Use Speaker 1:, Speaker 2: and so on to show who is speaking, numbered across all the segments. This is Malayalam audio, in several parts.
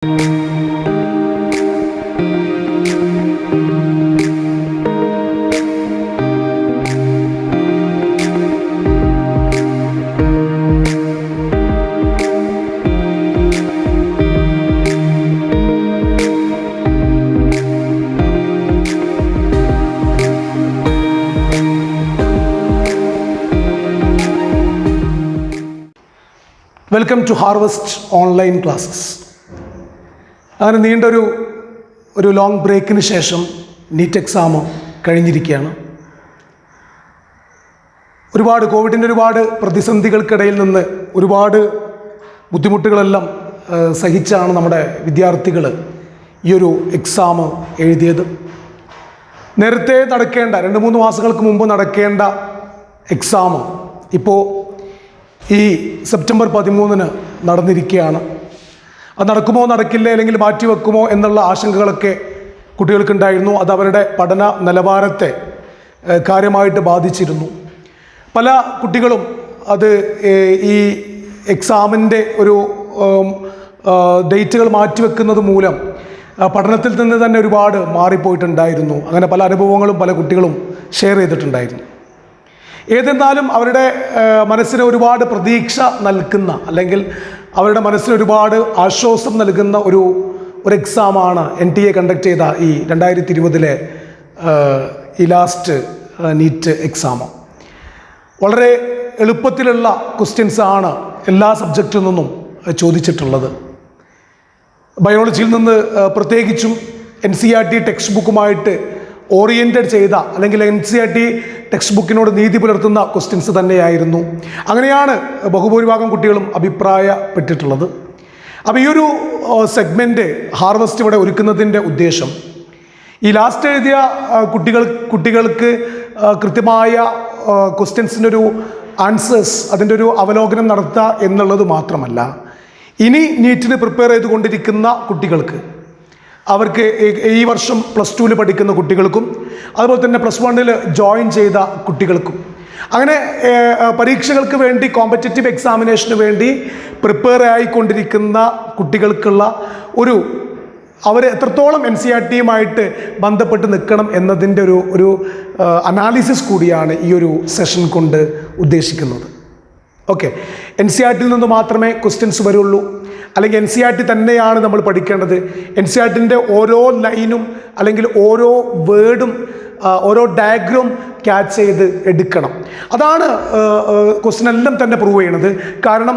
Speaker 1: Welcome to harvest online classes. അങ്ങനെ നീണ്ടൊരു ലോങ് ബ്രേക്കിന് ശേഷം നീറ്റ് എക്സാം കഴിഞ്ഞിരിക്കുകയാണ്. കോവിഡിൻ്റെ ഒരുപാട് പ്രതിസന്ധികൾക്കിടയിൽ നിന്ന് ഒരുപാട് ബുദ്ധിമുട്ടുകളെല്ലാം സഹിച്ചാണ് നമ്മുടെ വിദ്യാർത്ഥികൾ ഈ ഒരു എക്സാം എഴുതിയത്. നേരത്തെ നടക്കേണ്ട 2-3 മാസങ്ങൾക്ക് മുമ്പ് നടക്കേണ്ട എക്സാം ഇപ്പോൾ ഈ സെപ്റ്റംബർ 13 നടന്നിരിക്കുകയാണ്. അത് നടക്കുമോ നടക്കില്ല, അല്ലെങ്കിൽ മാറ്റിവെക്കുമോ എന്നുള്ള ആശങ്കകളൊക്കെ കുട്ടികൾക്കുണ്ടായിരുന്നു. അത് അവരുടെ പഠന നിലവാരത്തെ കാര്യമായിട്ട് ബാധിച്ചിരുന്നു. പല കുട്ടികളും അത് ഈ എക്സാമിൻ്റെ ഒരു ഡേറ്റുകൾ മാറ്റിവെക്കുന്നത് മൂലം പഠനത്തിൽ നിന്ന് തന്നെ ഒരുപാട് മാറിപ്പോയിട്ടുണ്ടായിരുന്നു. അങ്ങനെ പല അനുഭവങ്ങളും പല കുട്ടികളും ഷെയർ ചെയ്തിട്ടുണ്ടായിരുന്നു. ഏതെന്നാലും അവരുടെ മനസ്സിന് ഒരുപാട് പ്രതീക്ഷ നൽകുന്ന, അല്ലെങ്കിൽ അവരുടെ മനസ്സിന് ഒരുപാട് ആശ്വാസം നൽകുന്ന ഒരു എക്സാമാണ് NTA കണ്ടക്ട് ചെയ്ത ഈ 2020 ഈ ലാസ്റ്റ് നീറ്റ് എക്സാം. വളരെ എളുപ്പത്തിലുള്ള ക്വസ്റ്റ്യൻസാണ് എല്ലാ സബ്ജക്റ്റിൽ നിന്നും ചോദിച്ചിട്ടുള്ളത്. ബയോളജിയിൽ നിന്ന് പ്രത്യേകിച്ചും NCERT ടെക്സ്റ്റ് ബുക്കുമായിട്ട് ഓറിയൻറ്റഡ് ചെയ്ത, അല്ലെങ്കിൽ NCERT ടെക്സ്റ്റ് ബുക്കിനോട് നീതി പുലർത്തുന്ന ക്വസ്റ്റ്യൻസ് തന്നെയായിരുന്നു. അങ്ങനെയാണ് ബഹുഭൂരിഭാഗം കുട്ടികളും അഭിപ്രായപ്പെട്ടിട്ടുള്ളത്. അപ്പോൾ ഈ ഒരു സെഗ്മെൻറ്റ് ഹാർവസ്റ്റ് ഇവിടെ ഒരുക്കുന്നതിൻ്റെ ഉദ്ദേശം ഈ ലാസ്റ്റ് എഴുതിയ കുട്ടികൾക്ക് കൃത്യമായ ക്വസ്റ്റ്യൻസിൻ്റെ ഒരു ആൻസേഴ്സ്, അതിൻ്റെ ഒരു അവലോകനം നടത്തുക എന്നുള്ളത് മാത്രമല്ല, ഇനി നീറ്റിന് പ്രിപ്പയർ ചെയ്തുകൊണ്ടിരിക്കുന്ന കുട്ടികൾക്ക്, അവർക്ക് ഈ വർഷം +2 പഠിക്കുന്ന കുട്ടികൾക്കും അതുപോലെ തന്നെ +1 ജോയിൻ ചെയ്ത കുട്ടികൾക്കും, അങ്ങനെ പരീക്ഷകൾക്ക് വേണ്ടി കോമ്പറ്റേറ്റീവ് എക്സാമിനേഷന് വേണ്ടി പ്രിപ്പയർ ആയിക്കൊണ്ടിരിക്കുന്ന കുട്ടികൾക്കുള്ള അവർ എത്രത്തോളം NCERTയുമായിട്ട് ബന്ധപ്പെട്ട് നിൽക്കണം എന്നതിൻ്റെ ഒരു അനാലിസിസ് കൂടിയാണ് ഈ ഒരു സെഷൻ കൊണ്ട് ഉദ്ദേശിക്കുന്നത്. ഓക്കെ, NCERTയിൽ നിന്ന് മാത്രമേ ക്വസ്റ്റ്യൻസ് വരുള്ളൂ, അല്ലെങ്കിൽ NCERT തന്നെയാണ് നമ്മൾ പഠിക്കേണ്ടത്. NCERTൻ്റെ ഓരോ ലൈനും അല്ലെങ്കിൽ ഓരോ വേർഡും ഓരോ ഡയഗ്രം ക്യാച്ച് ചെയ്ത് എടുക്കണം. അതാണ് ക്വസ്റ്റ്യൻ എല്ലാം തന്നെ പ്രൂവ് ചെയ്യണത്. കാരണം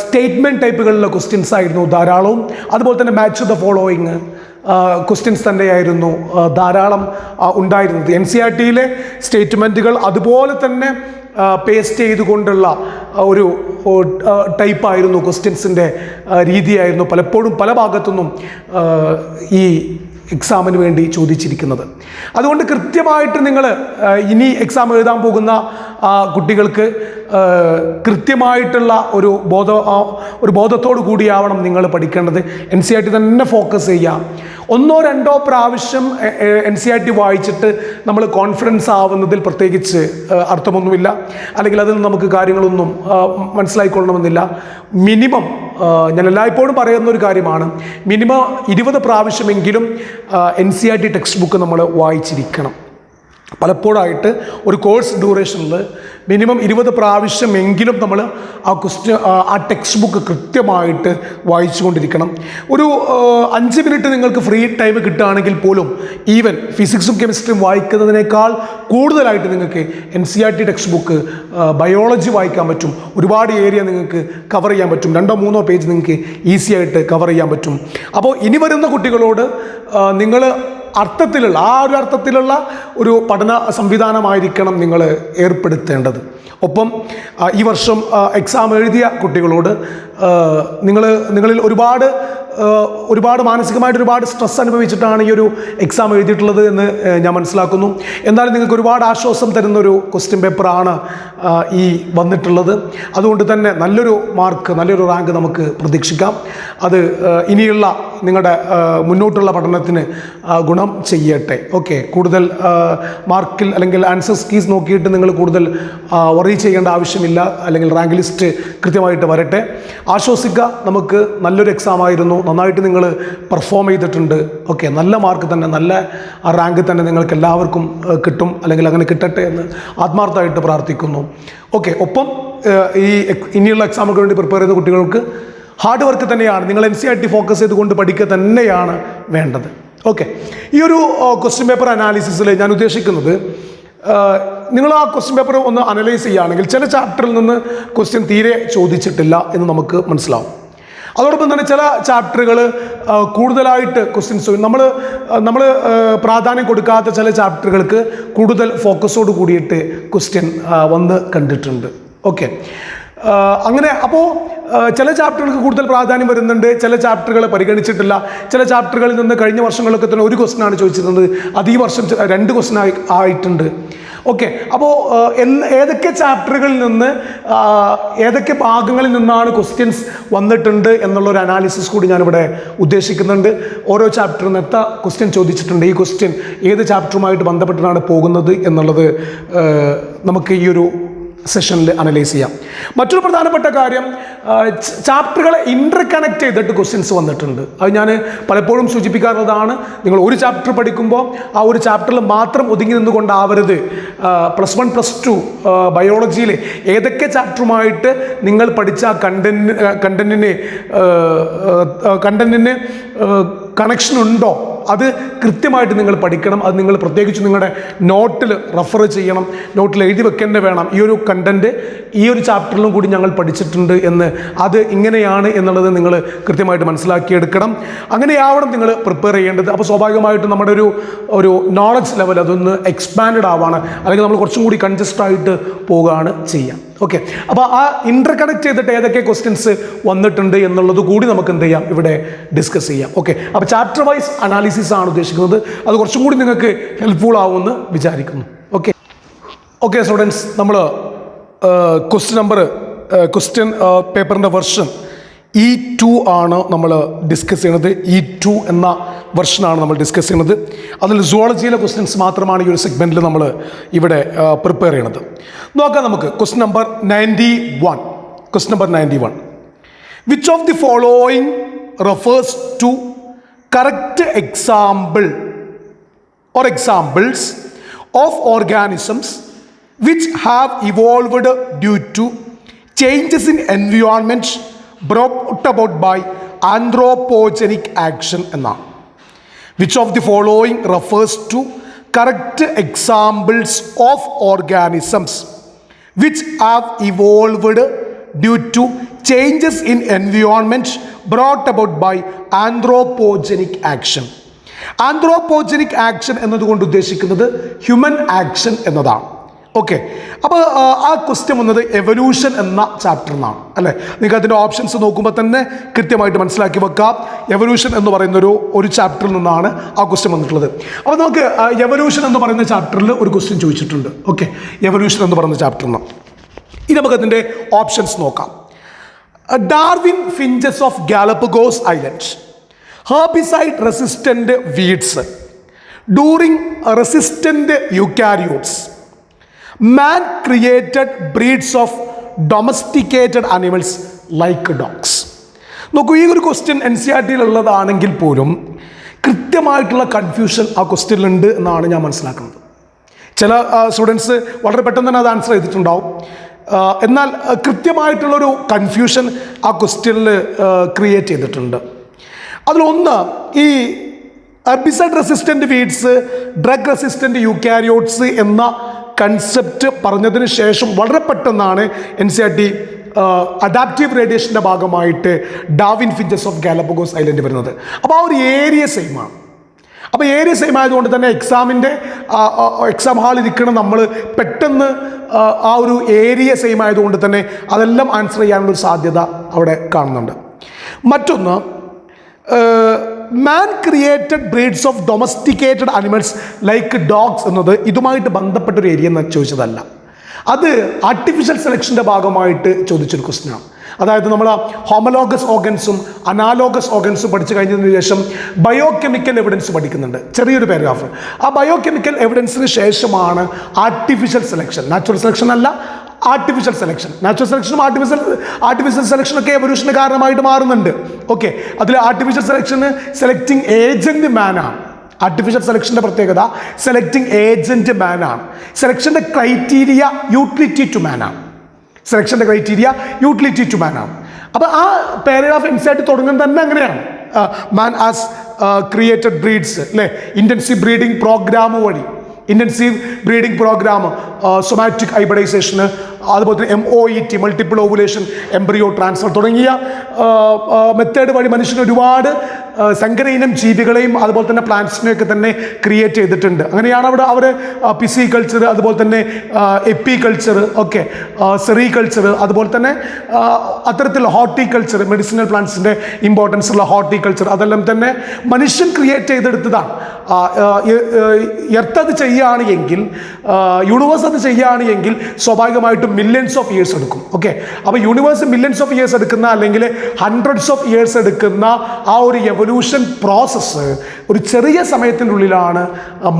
Speaker 1: സ്റ്റേറ്റ്മെൻറ്റ് ടൈപ്പുകളിലെ ക്വസ്റ്റ്യൻസ് ആയിരുന്നു ധാരാളവും, അതുപോലെ തന്നെ മാച്ച് ദ ഫോളോയിങ് ക്വസ്റ്റ്യൻസ് തന്നെയായിരുന്നു ധാരാളം ഉണ്ടായിരുന്നത്. NCERTയിലെ സ്റ്റേറ്റ്മെൻറ്റുകൾ അതുപോലെ തന്നെ പേസ്റ്റ് ചെയ്തുകൊണ്ടുള്ള ഒരു ടൈപ്പായിരുന്നു ക്വസ്റ്റ്യൻസിൻ്റെ രീതിയായിരുന്നു പലപ്പോഴും പല ഭാഗത്തുനിന്നും ഈ എക്സാമിന് വേണ്ടി ചോദിച്ചിരിക്കുന്നത്. അതുകൊണ്ട് കൃത്യമായിട്ട് നിങ്ങൾ ഇനി എക്സാം എഴുതാൻ പോകുന്ന കുട്ടികൾക്ക് കൃത്യമായിട്ടുള്ള ഒരു ബോധത്തോടു കൂടിയാവണം നിങ്ങൾ പഠിക്കേണ്ടത്. NCERT തന്നെ ഫോക്കസ് ചെയ്യുക. 1-2 പ്രാവശ്യം NCERT വായിച്ചിട്ട് നമ്മൾ കോൺഫിഡൻസ് ആവുന്നതിൽ പ്രത്യേകിച്ച് അർത്ഥമൊന്നുമില്ല, അല്ലെങ്കിൽ അതിൽ നമുക്ക് കാര്യങ്ങളൊന്നും മനസ്സിലായിക്കൊള്ളണമെന്നില്ല. മിനിമം ഞാൻ എല്ലായ്പ്പോഴും പറയുന്ന ഒരു കാര്യമാണ്, മിനിമം 20 പ്രാവശ്യമെങ്കിലും NCERT ടെക്സ്റ്റ് ബുക്ക് നമ്മൾ വായിച്ചിരിക്കണം. പലപ്പോഴായിട്ട് ഒരു കോഴ്സ് ഡ്യൂറേഷനിൽ മിനിമം 20 പ്രാവശ്യമെങ്കിലും നമ്മൾ ആ ടെക്സ്റ്റ് ബുക്ക് കൃത്യമായിട്ട് വായിച്ചു കൊണ്ടിരിക്കണം. ഒരു 5 മിനിറ്റ് നിങ്ങൾക്ക് ഫ്രീ ടൈം കിട്ടുകയാണെങ്കിൽ പോലും ഈവൻ ഫിസിക്സും കെമിസ്ട്രിയും വായിക്കുന്നതിനേക്കാൾ കൂടുതലായിട്ട് നിങ്ങൾക്ക് NCERT ടെക്സ്റ്റ് ബുക്ക് ബയോളജി വായിക്കാൻ പറ്റും. ഒരുപാട് ഏരിയ നിങ്ങൾക്ക് കവർ ചെയ്യാൻ പറ്റും. 2-3 പേജ് നിങ്ങൾക്ക് ഈസി ആയിട്ട് കവർ ചെയ്യാൻ പറ്റും. അപ്പോൾ ഇനി വരുന്ന കുട്ടികളോട് നിങ്ങൾ അർത്ഥത്തിലുള്ള ഒരു പഠന സംവിധാനമായിരിക്കണം നിങ്ങൾ ഏർപ്പെടുത്തേണ്ടത്. ഒപ്പം ഈ വർഷം എക്സാം എഴുതിയ കുട്ടികളോട് നിങ്ങളിൽ ഒരുപാട് മാനസികമായിട്ട് ഒരുപാട് സ്ട്രെസ് അനുഭവിച്ചിട്ടാണ് ഈ ഒരു എക്സാം എഴുതിയിട്ടുള്ളത് എന്ന് ഞാൻ മനസ്സിലാക്കുന്നു. എന്നാലും നിങ്ങൾക്ക് ഒരുപാട് ആശ്വാസം തരുന്നൊരു ക്വസ്റ്റ്യൻ പേപ്പറാണ് ഈ വന്നിട്ടുള്ളത്. അതുകൊണ്ട് തന്നെ നല്ലൊരു റാങ്ക് നമുക്ക് പ്രതീക്ഷിക്കാം. അത് ഇനിയുള്ള നിങ്ങളുടെ മുന്നോട്ടുള്ള പഠനത്തിന് ഗുണം ചെയ്യട്ടെ. ഓക്കെ, കൂടുതൽ മാർക്കിൽ അല്ലെങ്കിൽ ആൻസേഴ്സ് കീസ് നോക്കിയിട്ട് നിങ്ങൾ കൂടുതൽ വറി ചെയ്യേണ്ട ആവശ്യമില്ല, അല്ലെങ്കിൽ റാങ്ക് ലിസ്റ്റ് കൃത്യമായിട്ട് വരട്ടെ. ആശ്വസിക്കുക, നമുക്ക് നല്ലൊരു എക്സാം ആയിരുന്നു, നന്നായിട്ട് നിങ്ങൾ പെർഫോം ചെയ്തിട്ടുണ്ട്. ഓക്കെ, നല്ല മാർക്ക് തന്നെ, നല്ല റാങ്ക് തന്നെ നിങ്ങൾക്ക് എല്ലാവർക്കും കിട്ടും, അല്ലെങ്കിൽ അങ്ങനെ കിട്ടട്ടെ എന്ന് ആത്മാർത്ഥമായിട്ട് പ്രാർത്ഥിക്കുന്നു. ഓക്കെ, ഒപ്പം ഈ ഇനിയുള്ള എക്സാമുകൾക്ക് വേണ്ടി പ്രിപ്പയർ ചെയ്യുന്ന കുട്ടികൾക്ക് ഹാർഡ് വർക്ക് തന്നെയാണ്, നിങ്ങൾ NCERT ഫോക്കസ് ചെയ്തുകൊണ്ട് പഠിക്കുക തന്നെയാണ് വേണ്ടത്. ഓക്കെ, ഈ ഒരു ക്വസ്റ്റ്യൻ പേപ്പർ അനാലിസിസിൽ ഞാൻ ഉദ്ദേശിക്കുന്നത്, നിങ്ങൾ ആ ക്വസ്റ്റ്യൻ പേപ്പർ ഒന്ന് അനലൈസ് ചെയ്യുകയാണെങ്കിൽ ചില ചാപ്റ്ററിൽ നിന്ന് ക്വസ്റ്റ്യൻ തീരെ ചോദിച്ചിട്ടില്ല എന്ന് നമുക്ക് മനസ്സിലാവും. അതോടൊപ്പം തന്നെ ചില ചാപ്റ്ററുകൾ കൂടുതലായിട്ട് ക്വസ്റ്റ്യൻസ് നമ്മൾ പ്രാധാന്യം കൊടുക്കാത്ത ചില ചാപ്റ്ററുകൾക്ക് കൂടുതൽ ഫോക്കസോട് കൂടിയിട്ട് ക്വസ്റ്റ്യൻ വന്ന് കണ്ടിട്ടുണ്ട്. ഓക്കെ, അങ്ങനെ അപ്പോൾ ചില ചാപ്റ്ററുകൾക്ക് കൂടുതൽ പ്രാധാന്യം വരുന്നുണ്ട്, ചില ചാപ്റ്ററുകൾ പരിഗണിച്ചിട്ടില്ല. ചില ചാപ്റ്ററുകളിൽ നിന്ന് കഴിഞ്ഞ വർഷങ്ങളൊക്കെ തന്നെ ഒരു ക്വസ്റ്റ്യനാണ് ചോദിച്ചിരുന്നത്, അത് ഈ വർഷം 2 ക്വസ്റ്റ്യൻ ആയിട്ടുണ്ട്. ഓക്കെ, അപ്പോൾ ഏതൊക്കെ ചാപ്റ്ററുകളിൽ നിന്ന് ഏതൊക്കെ ഭാഗങ്ങളിൽ നിന്നാണ് ക്വസ്റ്റ്യൻസ് വന്നിട്ടുണ്ട് എന്നുള്ളൊരു അനാലിസിസ് കൂടി ഞാനിവിടെ ഉദ്ദേശിക്കുന്നുണ്ട്. ഓരോ ചാപ്റ്ററിൽ നിന്ന് എത്ര ക്വസ്റ്റ്യൻ ചോദിച്ചിട്ടുണ്ട്, ഈ ക്വസ്റ്റ്യൻ ഏത് ചാപ്റ്ററുമായിട്ട് ബന്ധപ്പെട്ടിട്ടാണ് പോകുന്നത് എന്നുള്ളത് നമുക്ക് ഈ ഒരു സെഷനിൽ അനലൈസ് ചെയ്യാം. മറ്റൊരു പ്രധാനപ്പെട്ട കാര്യം, ചാപ്റ്ററുകളെ ഇന്റർ കണക്ട് ചെയ്തിട്ട് ക്വസ്റ്റ്യൻസ് വന്നിട്ടുണ്ട്. അത് ഞാൻ പലപ്പോഴും സൂചിപ്പിക്കാറുള്ളതാണ്. നിങ്ങൾ ഒരു ചാപ്റ്റർ പഠിക്കുമ്പോൾ ആ ഒരു ചാപ്റ്ററിൽ മാത്രം ഒതുങ്ങി നിന്നുകൊണ്ടാവരുത്. +1 +2 ബയോളജിയിൽ ഏതൊക്കെ ചാപ്റ്ററുമായിട്ട് നിങ്ങൾ പഠിച്ച കണ്ടന്റിന് കണക്ഷൻ ഉണ്ടോ അത് കൃത്യമായിട്ട് നിങ്ങൾ പഠിക്കണം. അത് നിങ്ങൾ പ്രത്യേകിച്ച് നിങ്ങളുടെ നോട്ടിൽ റെഫർ ചെയ്യണം, നോട്ടിൽ എഴുതി വെക്കേണ്ട വേണം. ഈ ഒരു കണ്ടന്റ് ഈ ഒരു ചാപ്റ്ററിലും കൂടി ഞങ്ങൾ പഠിച്ചിട്ടുണ്ട് എന്ന്, അത് ഇങ്ങനെയാണ് എന്നുള്ളത് നിങ്ങൾ കൃത്യമായിട്ട് മനസ്സിലാക്കിയെടുക്കണം. അങ്ങനെയാവണം നിങ്ങൾ പ്രിപ്പയർ ചെയ്യേണ്ടത്. അപ്പോൾ സ്വാഭാവികമായിട്ടും നമ്മുടെ ഒരു നോളജ് ലെവൽ അതൊന്ന് എക്സ്പാൻഡ് ആവാണ്, അല്ലെങ്കിൽ നമ്മൾ കുറച്ചും കൂടി കൺജസ്റ്റ് ആയിട്ട് പോവുകയാണ് ചെയ്യാം. ഓക്കെ, അപ്പോൾ ആ ഇന്റർ കണക്ട് ചെയ്തിട്ട് ഏതൊക്കെ ക്വസ്റ്റ്യൻസ് വന്നിട്ടുണ്ട് എന്നുള്ളത് കൂടി നമുക്ക് എന്ത് ചെയ്യാം, ഇവിടെ ഡിസ്കസ് ചെയ്യാം. ഓക്കെ, അപ്പോൾ ചാപ്റ്റർ വൈസ് അനാലിസിസ് ആണ് ഉദ്ദേശിക്കുന്നത്. അത് കുറച്ചും കൂടി നിങ്ങൾക്ക് ഹെൽപ്ഫുൾ ആവുമെന്ന് വിചാരിക്കുന്നു. ഓക്കെ സ്റ്റുഡൻസ്, നമ്മൾ ക്വസ്റ്റ്യൻ പേപ്പറിൻ്റെ വെർഷൻ E2 ആണ് നമ്മൾ ഡിസ്കസ് ചെയ്യുന്നത്. E2 എന്ന വെർഷനാണ് നമ്മൾ ഡിസ്കസ് ചെയ്യുന്നത്. അതിൽ സുവോളജിയിലെ ക്വസ്റ്റ്യൻസ് മാത്രമാണ് ഈ ഒരു സെഗ്മെൻറ്റിൽ നമ്മൾ ഇവിടെ പ്രിപ്പയർ ചെയ്യണത്. നോക്കാം നമുക്ക്. Question number 91. Which of the following refers to correct example or examples of organisms which have evolved due to changes in environment brought about by anthropogenic action എന്നാണ്. Which of the following refers to correct examples of organisms which have evolved due to changes in environment brought about by anthropogenic action. Anthropogenic action എന്നതുകൊണ്ട് ഉദ്ദേശിക്കുന്നത് ഹ്യൂമൻ ആക്ഷൻ എന്നതാണ്. ഓക്കെ, അപ്പോൾ ആ ക്വസ്റ്റ്യൻ വന്നത് എവല്യൂഷൻ എന്ന ചാപ്റ്ററിൽ നിന്നാണ് അല്ലേ. നിങ്ങൾക്ക് അതിൻ്റെ ഓപ്ഷൻസ് നോക്കുമ്പോൾ തന്നെ കൃത്യമായിട്ട് മനസ്സിലാക്കി വെക്കാം. എവല്യൂഷൻ എന്ന് പറയുന്ന ഒരു ചാപ്റ്ററിൽ നിന്നാണ് ആ ക്വസ്റ്റ്യൻ വന്നിട്ടുള്ളത്. അപ്പോൾ നമുക്ക് എവല്യൂഷൻ എന്ന് പറയുന്ന ചാപ്റ്ററിൽ ഒരു ക്വസ്റ്റ്യൻ ചോദിച്ചിട്ടുണ്ട്. ഓക്കെ, എവല്യൂഷൻ എന്ന് പറയുന്ന ചാപ്റ്ററിൽ നിന്ന് ഇനി നമുക്കതിൻ്റെ ഓപ്ഷൻസ് നോക്കാം. Darwin finches of Galapagos island, herbicide resistant weeds, during resistant eukaryotes, man created breeds of domesticated animals like dogs. നോക്കൂ, ഈ ഒരു ക്വസ്റ്റ്യൻ NCERT-യിലുള്ളതാണെങ്കിൽ പോലും കൃത്യമായിട്ടുള്ള കൺഫ്യൂഷൻ ആ ക്വസ്റ്റ്യനിലുണ്ട് എന്നാണ് ഞാൻ മനസ്സിലാക്കുന്നത്. ചില സ്റ്റുഡൻസ് വളരെ പെട്ടെന്ന് തന്നെ അത് ആൻസർ ചെയ്തിട്ടുണ്ടാവും. എന്നാൽ കൃത്യമായിട്ടുള്ളൊരു കൺഫ്യൂഷൻ ആ ക്വസ്റ്റ്യനിൽ ക്രിയേറ്റ് ചെയ്തിട്ടുണ്ട്. അതിലൊന്ന്, ഈ herbicide resistant weeds, drug resistant eukaryotes എന്ന കൺസെപ്റ്റ് പറഞ്ഞതിന് ശേഷം വളരെ പെട്ടെന്നാണ് NCERT അഡാപ്റ്റീവ് റേഡിയേഷൻ്റെ ഭാഗമായിട്ട് Darwin finches of Galapagos island വരുന്നത്. അപ്പോൾ ആ ഒരു ഏരിയ സെയിമാണ്. അപ്പോൾ ഏരിയ സെയിം ആയതുകൊണ്ട് തന്നെ എക്സാം ഹാളിൽ ഇരിക്കണം നമ്മൾ പെട്ടെന്ന് ആ ഒരു ഏരിയ സെയിം ആയതുകൊണ്ട് തന്നെ അതെല്ലാം ആൻസർ ചെയ്യാനുള്ളൊരു സാധ്യത അവിടെ കാണുന്നുണ്ട്. മറ്റൊന്ന്, man created breeds of domesticated animals like dogs എന്നത് ഇതുമായിട്ട് ബന്ധപ്പെട്ടൊരു ഏരിയ എന്ന് ചോദിച്ചതല്ല. അത് ആർട്ടിഫിഷ്യൽ സെലക്ഷൻ്റെ ഭാഗമായിട്ട് ചോദിച്ചൊരു ക്വസ്റ്റ്യനാണ്. അതായത് നമ്മൾ ഹോമലോഗസ് ഓർഗൻസും അനാലോഗസ് ഓർഗൻസും പഠിച്ചു കഴിഞ്ഞതിന് ശേഷം ബയോകെമിക്കൽ എവിഡൻസ് പഠിക്കുന്നുണ്ട്, ചെറിയൊരു പാരഗ്രാഫ്. ആ ബയോകെമിക്കൽ എവിഡൻസിന് ശേഷമാണ് ആർട്ടിഫിഷ്യൽ സെലക്ഷൻ. നാച്ചുറൽ സെലക്ഷൻ അല്ല, ആർട്ടിഫിഷ്യൽ സെലക്ഷൻ. നാച്ചുറൽ സെലക്ഷനും ആർട്ടിഫിഷ്യൽ സെലക്ഷനൊക്കെ എവല്യൂഷന് കാരണമായിട്ട് മാറുന്നുണ്ട്. ഓക്കെ, അതിൽ ആർട്ടിഫിഷ്യൽ സെലക്ഷന് സെലക്ടിങ് ഏജന്റ് മാനാണ്. ആർട്ടിഫിഷ്യൽ സെലക്ഷൻ്റെ പ്രത്യേകത സെലക്ടിങ് ഏജന്റ് മാനാണ്. സെലക്ഷൻ്റെ ക്രൈറ്റീരിയ യൂട്ടിലിറ്റി ടു മാനാണ്. സെലക്ഷൻ്റെ ക്രൈറ്റീരിയ യൂട്ടിലിറ്റി ടു മാനാണ്. അപ്പോൾ ആ പാരഗ്രാഫ് ഇൻസൈറ്റ് തുടങ്ങുന്നത് തന്നെ അങ്ങനെയാണ്. മാൻ ആസ് ക്രിയേറ്റഡ് ബ്രീഡ്സ് അല്ലേ, ഇൻറ്റൻസീവ് ബ്രീഡിംഗ് പ്രോഗ്രാം വഴി, ഇൻറ്റൻസീവ് ബ്രീഡിംഗ് പ്രോഗ്രാം, സൊമാറ്റിക് ഹൈബ്രിഡൈസേഷന്, അതുപോലെ തന്നെ MOET multiple ovulation, embryo transfer തുടങ്ങിയ മെത്തേഡ് വഴി മനുഷ്യന് ഒരുപാട് സങ്കര ഇനം ജീവികളെയും അതുപോലെ തന്നെ പ്ലാന്റ്സിനെയൊക്കെ തന്നെ ക്രിയേറ്റ് ചെയ്തിട്ടുണ്ട്. അങ്ങനെയാണ് അവിടെ അവർ പിസി കൾച്ചർ, അതുപോലെ തന്നെ എപ്പി കൾച്ചർ, ഓക്കെ, സെറി കൾച്ചർ, അതുപോലെ തന്നെ അത്തരത്തിലുള്ള ഹോർട്ടിക്കൾച്ചർ, മെഡിസിനൽ പ്ലാന്റ്സിൻ്റെ ഇമ്പോർട്ടൻസ് ഉള്ള ഹോർട്ടിക്കൾച്ചർ, അതെല്ലാം തന്നെ മനുഷ്യൻ ക്രിയേറ്റ് ചെയ്തെടുത്തതാണ്. എർത്ത് അത് ചെയ്യുകയാണ് എങ്കിൽ, യൂണിവേഴ്സ് അത് ചെയ്യുകയാണ് എങ്കിൽ സ്വാഭാവികമായിട്ടും മില്യൺസ് ഓഫ് ഇയേഴ്സ് എടുക്കും. ഓക്കെ, അപ്പോൾ യൂണിവേഴ്സ് മില്യൺസ് ഓഫ് ഇയേഴ്സ് എടുക്കുന്ന അല്ലെങ്കിൽ ഹൺഡ്രഡ്സ് ഓഫ് ഇയേഴ്സ് എടുക്കുന്ന ആ ഒരു എവല്യൂഷൻ പ്രോസസ്സ് ഒരു ചെറിയ സമയത്തിനുള്ളിലാണ്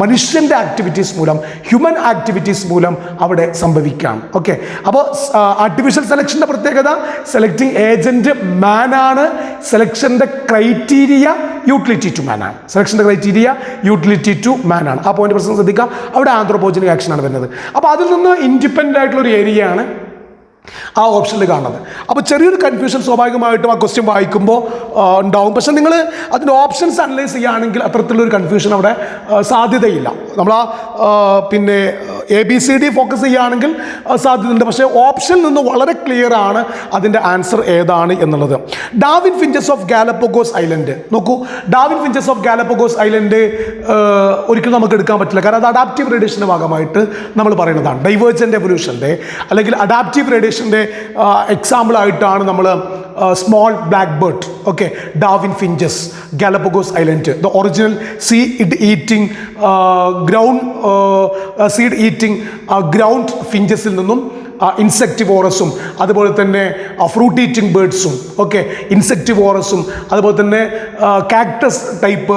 Speaker 1: മനുഷ്യൻ്റെ ആക്ടിവിറ്റീസ് മൂലം, ഹ്യൂമൻ ആക്ടിവിറ്റീസ് മൂലം അവിടെ സംഭവിക്കാം. ഓക്കെ, അപ്പോൾ ആർട്ടിഫിഷ്യൽ സെലക്ഷൻ്റെ പ്രത്യേകത സെലക്ടിങ് ഏജന്റ് മാനാണ്. സെലക്ഷൻ്റെ ക്രൈറ്റീരിയ യൂട്ടിലിറ്റി ടു മാനാണ്. സെലക്ഷൻ്റെ ക്രൈറ്റീരിയ യൂട്ടിലിറ്റി ടു മാനാണ്. ആ പോയിന്റ് പ്രശ്നം ശ്രദ്ധിക്കുക. അവിടെ ആന്ത്രോപോജനിക് ആക്ഷനാണ് വരുന്നത്. അപ്പോൾ അതിൽ നിന്ന് ഇൻഡിപെൻഡൻ്റ് ആയിട്ടുള്ള ഒരു ഏരിയയാണ് ആ ഓപ്ഷനിൽ കാണുന്നത്. അപ്പോൾ ചെറിയൊരു കൺഫ്യൂഷൻ സ്വാഭാവികമായിട്ടും ആ ക്വസ്റ്റ്യൻ വായിക്കുമ്പോൾ ഉണ്ടാവും. പക്ഷെ നിങ്ങൾ അതിൻ്റെ ഓപ്ഷൻസ് അനലൈസ് ചെയ്യുകയാണെങ്കിൽ അത്തരത്തിലുള്ളൊരു കൺഫ്യൂഷൻ അവിടെ സാധ്യതയില്ല. നമ്മൾ പിന്നെ ABCD ഫോക്കസ് ചെയ്യുകയാണെങ്കിൽ സാധ്യതയുണ്ട്. പക്ഷേ ഓപ്ഷനിൽ നിന്ന് വളരെ ക്ലിയർ ആണ് അതിൻ്റെ ആൻസർ ഏതാണ് എന്നുള്ളത്. Darwin finches of Galapagos island നോക്കൂ. Darwin finches of Galapagos island ഒരിക്കലും നമുക്ക് എടുക്കാൻ പറ്റില്ല. കാരണം അത് അഡാപ്റ്റീവ് റേഡിയേഷൻ്റെ ഭാഗമായിട്ട് നമ്മൾ പറയുന്നതാണ്. ഡൈവേർജൻ്റ് എവല്യൂഷൻ്റെ അല്ലെങ്കിൽ അഡാപ്റ്റീവ് റേഡിയേഷൻ്റെ എക്സാമ്പിളായിട്ടാണ് നമ്മൾ small black bird, okay, Darwin finches, Galapagos island, the original seed eating ground ഫിഞ്ചസിൽ നിന്നും ഇൻസെക്ടിവോറസും അതുപോലെ തന്നെ ഫ്രൂട്ട് ഈറ്റിംഗ് ബേർഡ്സും, ഓക്കെ, ഇൻസെക്ടിവോറസും അതുപോലെ തന്നെ കാക്ടസ് ടൈപ്പ്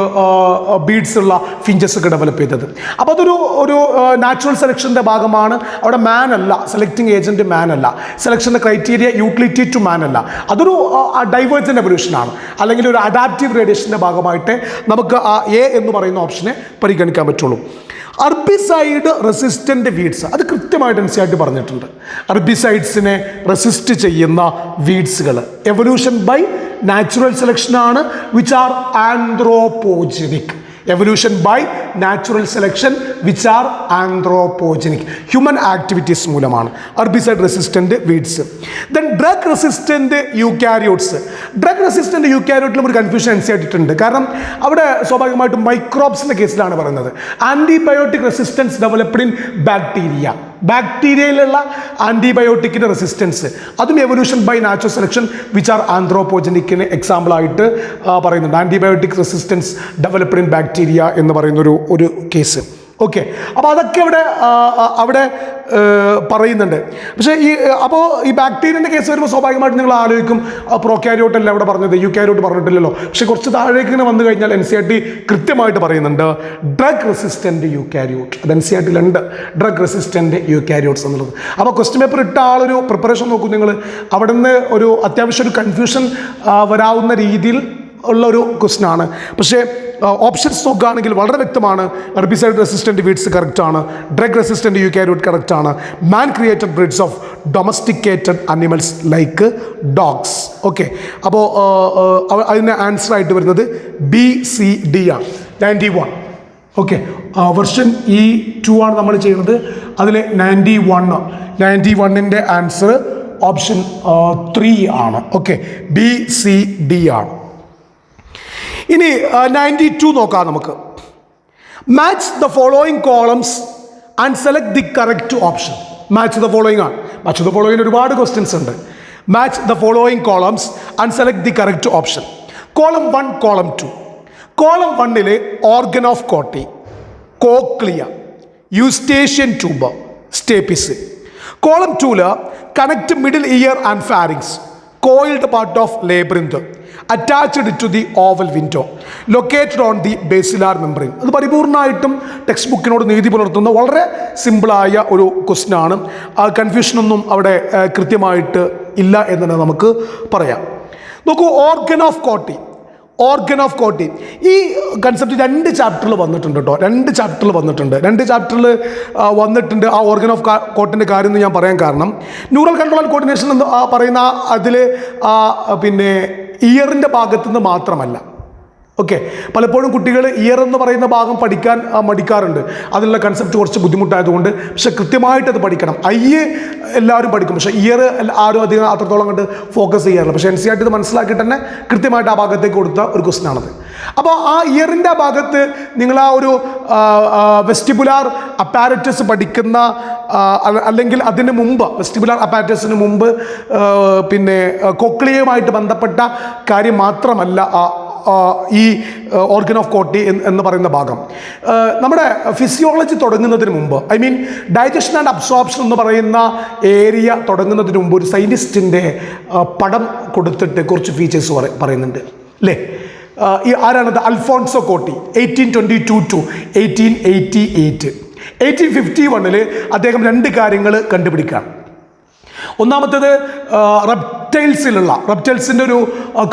Speaker 1: ബീഡ്സ് ഉള്ള ഫിഞ്ചസ് ഒക്കെ ഡെവലപ്പ് ചെയ്തത്. അപ്പോൾ അതൊരു നാച്ചുറൽ സെലക്ഷൻ്റെ ഭാഗമാണ്. അവിടെ മാൻ അല്ല, സെലക്ടിങ് ഏജന്റ് മാൻ അല്ല, സെലക്ഷൻ്റെ ക്രൈറ്റീരിയ യൂട്ടിലിറ്റി ടു മാൻ അല്ല. അതൊരു ഡൈവേർജൻ്റ് എവല്യൂഷനാണ്, അല്ലെങ്കിൽ ഒരു അഡാപ്റ്റീവ് റേഡിയേഷൻ്റെ ഭാഗമായിട്ട് നമുക്ക് ആ A എന്ന് പറയുന്ന ഓപ്ഷനെ പരിഗണിക്കാൻ പറ്റുള്ളൂ. അർബിസൈഡ് റെസിസ്റ്റൻ്റ് വീഡ്സ്, അത് കൃത്യമായിട്ട് NCERT പറഞ്ഞിട്ടുണ്ട്. അർബിസൈഡ്സിനെ റെസിസ്റ്റ് ചെയ്യുന്ന വീഡ്സുകൾ എവല്യൂഷൻ ബൈ നാച്ചുറൽ സെലക്ഷനാണ്, which are anthropogenic. Evolution by natural selection which are anthropogenic, human activities മൂലമാണ് herbicide resistant weeds. Then drug resistant eukaryotes. Drug resistant യൂക്യാരിയോട്ടിലും ഒരു കൺഫ്യൂഷൻ അനുസരിച്ചിട്ടുണ്ട്. കാരണം അവിടെ സ്വാഭാവികമായിട്ടും മൈക്രോബ്സിൻ്റെ കേസിലാണ് പറയുന്നത്. Antibiotic resistance developed in bacteria, ബാക്ടീരിയയിലുള്ള ആൻറ്റിബയോട്ടിക്കിൻ്റെ റെസിസ്റ്റൻസ്, അതും evolution by natural selection which are ആന്ത്രോപോജനിക്കിന് എക്സാമ്പിളായിട്ട് പറയുന്നുണ്ട്. Antibiotic resistance developed in bacteria എന്ന് പറയുന്ന ഒരു കേസ്. ഓക്കെ, അപ്പോൾ അതൊക്കെ അവിടെ പറയുന്നുണ്ട്. പക്ഷേ ഈ ബാക്ടീരിയൻ്റെ കേസ് വരുമ്പോൾ സ്വാഭാവികമായിട്ട് നിങ്ങൾ ആലോചിക്കും, പ്രോക്യാരിയോട്ട് അല്ല അവിടെ പറഞ്ഞത്, യൂക്യാരിയോട്ട് പറഞ്ഞിട്ടില്ലല്ലോ. പക്ഷേ കുറച്ച് താഴേക്ക് ഇങ്ങനെ വന്നു കഴിഞ്ഞാൽ NCERT കൃത്യമായിട്ട് പറയുന്നുണ്ട് ഡ്രഗ് റെസിസ്റ്റൻ്റ് യൂക്യാരിയോട്ട്. അത് NCERTലുണ്ട്, ഡ്രഗ് റെസിസ്റ്റൻ്റ് യൂക്യാരിയോട്ട്സ് എന്നുള്ളത്. അപ്പോൾ ക്വസ്റ്റ്യൻ പേപ്പർ ഇട്ട ആളൊരു പ്രിപ്പറേഷൻ നോക്കും നിങ്ങൾ. അവിടെ നിന്ന് ഒരു അത്യാവശ്യം ഒരു കൺഫ്യൂഷൻ വരാവുന്ന രീതിയിൽ ഉള്ള ഒരു ക്വസ്റ്റ്യൻ ആണ്. പക്ഷേ ഓപ്ഷൻസ് നോക്കുകയാണെങ്കിൽ വളരെ വ്യക്തമാണ്. ഹെർബിസൈഡ് റെസിസ്റ്റൻ്റ് വീഡ്സ് കറക്റ്റാണ്, ഡ്രഗ് റെസിസ്റ്റൻ്റ് യൂക്യാരിയോട്ട് കറക്റ്റാണ്, man created breeds of domesticated animals like dogs. Okay, അപ്പോൾ അതിന് ആൻസർ ആയിട്ട് വരുന്നത് BCD ആണ്, 91. ഓക്കെ, വെർഷൻ E2 ആണ് നമ്മൾ ചെയ്യുന്നത്. അതിൽ 91ൻ്റെ ആൻസർ ഓപ്ഷൻ 3 ആണ്. ഓക്കെ, BCD ആണ്. ഇനി 92 നോക്കാം നമുക്ക്. Match the following columns and select the correct option. Match the following ആണ്. മാച്ച് ദ ഫോളോയിങ് ഒരുപാട് ക്വസ്റ്റ്യൻസ് ഉണ്ട്. Match the following columns and select the correct option. Column 1, column 2. Column 1 organ of Corti, cochlea, Eustachian tube, stapes. Column 2 connect middle ear and pharynx, coiled part of labyrinth attached to the oval window located on the basilar membrane. അത് പരിപൂർണമായിട്ടും ടെക്സ്റ്റ് ബുക്കിനോട് നീതി പുലർത്തുന്ന വളരെ സിമ്പിളായ ഒരു ക്വസ്റ്റ്യൻ ആണ്. ആ കൺഫ്യൂഷനൊന്നും അവിടെ കൃത്യമായിട്ട് ഇല്ല എന്ന് തന്നെ നമുക്ക് പറയാം. നോക്കൂ, ഓർഗൻ ഓഫ് കോട്ടി. ഈ കൺസെപ്റ്റ് 2 ചാപ്റ്ററിൽ വന്നിട്ടുണ്ട് കേട്ടോ. 2 ചാപ്റ്ററിൽ വന്നിട്ടുണ്ട് ആ ഓർഗൻ ഓഫ് കോട്ടിൻ്റെ കാര്യം എന്ന് ഞാൻ പറയാൻ കാരണം, ന്യൂറൽ കൺട്രോൾ ആൻഡ് കോർഡിനേഷൻ എന്ന് പറയുന്ന അതിൽ പിന്നെ ഇയറിൻ്റെ ഭാഗത്തു നിന്ന് മാത്രമല്ല. ഓക്കെ, പലപ്പോഴും കുട്ടികൾ ഇയർ എന്ന് പറയുന്ന ഭാഗം പഠിക്കാൻ മടിക്കാറുണ്ട്. അതിലുള്ള കൺസെപ്റ്റ് കുറച്ച് ബുദ്ധിമുട്ടായതുകൊണ്ട്. പക്ഷെ കൃത്യമായിട്ട് അത് പഠിക്കണം. എല്ലാവരും പഠിക്കും, പക്ഷേ ഇയർ ആരും അധികം അത്രത്തോളം കണ്ട് ഫോക്കസ് ചെയ്യാറില്ല. പക്ഷേ NCERT ഇത് മനസ്സിലാക്കിയിട്ട് തന്നെ കൃത്യമായിട്ട് ആ ഭാഗത്തേക്ക് കൊടുത്ത ഒരു ക്വസ്റ്റ്യൻ ആണത്. അപ്പോൾ ആ ഇയറിൻ്റെ ആ ഭാഗത്ത് നിങ്ങൾ ആ ഒരു വെസ്റ്റിബുലാർ അപ്പാരറ്റസ് പഠിക്കുന്ന അല്ലെങ്കിൽ അതിന് മുമ്പ് വെസ്റ്റിബുലാർ അപ്പാരറ്റസിന് മുമ്പ് പിന്നെ കോക്ലിയയുമായിട്ട് ബന്ധപ്പെട്ട കാര്യം മാത്രമല്ല ഈ ഓർഗൻ ഓഫ് കോട്ടി എന്ന് പറയുന്ന ഭാഗം. നമ്മുടെ ഫിസിയോളജി തുടങ്ങുന്നതിന് മുമ്പ്, I mean digestion and absorption എന്ന് പറയുന്ന ഏരിയ തുടങ്ങുന്നതിന് മുമ്പ് ഒരു സയൻറ്റിസ്റ്റിൻ്റെ പടം കൊടുത്തിട്ട് കുറച്ച് ഫീച്ചേഴ്സ് പറയുന്നുണ്ട് അല്ലേ? ആരാണത്? അൽഫോൺസോ കോട്ടി. 1822 to 1888. 1851 അദ്ദേഹം 2 കാര്യങ്ങൾ കണ്ടുപിടിക്കുകയാണ്. ഒന്നാമത്തേത് റെപ്റ്റൈൽസിൻ്റെ ഒരു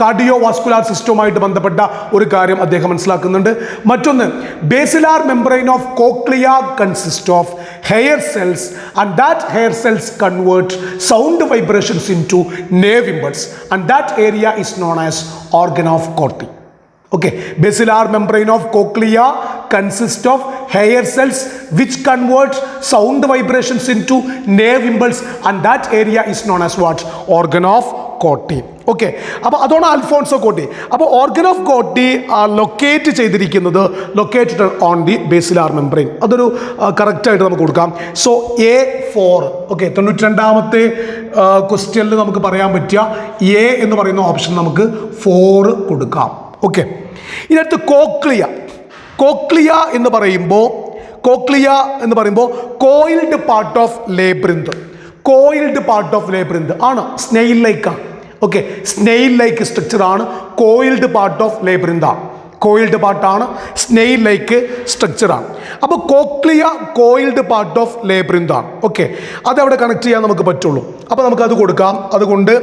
Speaker 1: കാർഡിയോ വാസ്കുലാർ സിസ്റ്റവുമായിട്ട് ബന്ധപ്പെട്ട ഒരു കാര്യം അദ്ദേഹം മനസ്സിലാക്കുന്നുണ്ട്. മറ്റൊന്ന്, basilar membrane of cochlea consist of hair cells and that hair cells convert sound vibrations into nerve impulse and that area is known as organ of Corti. Okay, basilar membrane of cochlea consists of hair cells which convert sound vibrations into nerve impulse and that area is known as what? Organ of Corti. Okay, അപ്പോൾ അതാണ് അൽഫോൺസോ കോട്ടി. അപ്പോൾ organ of Corti located on the basilar membrane. അതൊരു കറക്റ്റായിട്ട് നമുക്ക് കൊടുക്കാം. So A4. ഓക്കെ, 92ാമത്തെ ക്വസ്റ്റ്യനിൽ നമുക്ക് പറയാൻ പറ്റിയ A എന്ന് പറയുന്ന ഓപ്ഷൻ നമുക്ക് 4 കൊടുക്കാം. ഓക്കെ, ഇതിനകത്ത് കോക്ലിയ എന്ന് പറയുമ്പോൾ കോയിൽഡ് പാർട്ട് ഓഫ് ലേബ്രിന്ത് ആണ്. സ്നെയിൽ ലൈക്കാണ്. ഓക്കെ, സ്നെയിൽ ലൈക്ക് സ്ട്രക്ചറാണ്. കോയിൽഡ് പാർട്ട് ഓഫ് ലേബ്രിന്താണ്. സ്നെയിൽ ലൈക്ക് സ്ട്രക്ചറാണ്. അപ്പോൾ കോക്ലിയ കോയിൽഡ് പാർട്ട് ഓഫ് ലേബ്രിന്താണ്. ഓക്കെ, അതവിടെ കണക്ട് ചെയ്യാൻ നമുക്ക് പറ്റുള്ളൂ. അപ്പോൾ നമുക്ക് അത് കൊടുക്കാം. അതുകൊണ്ട്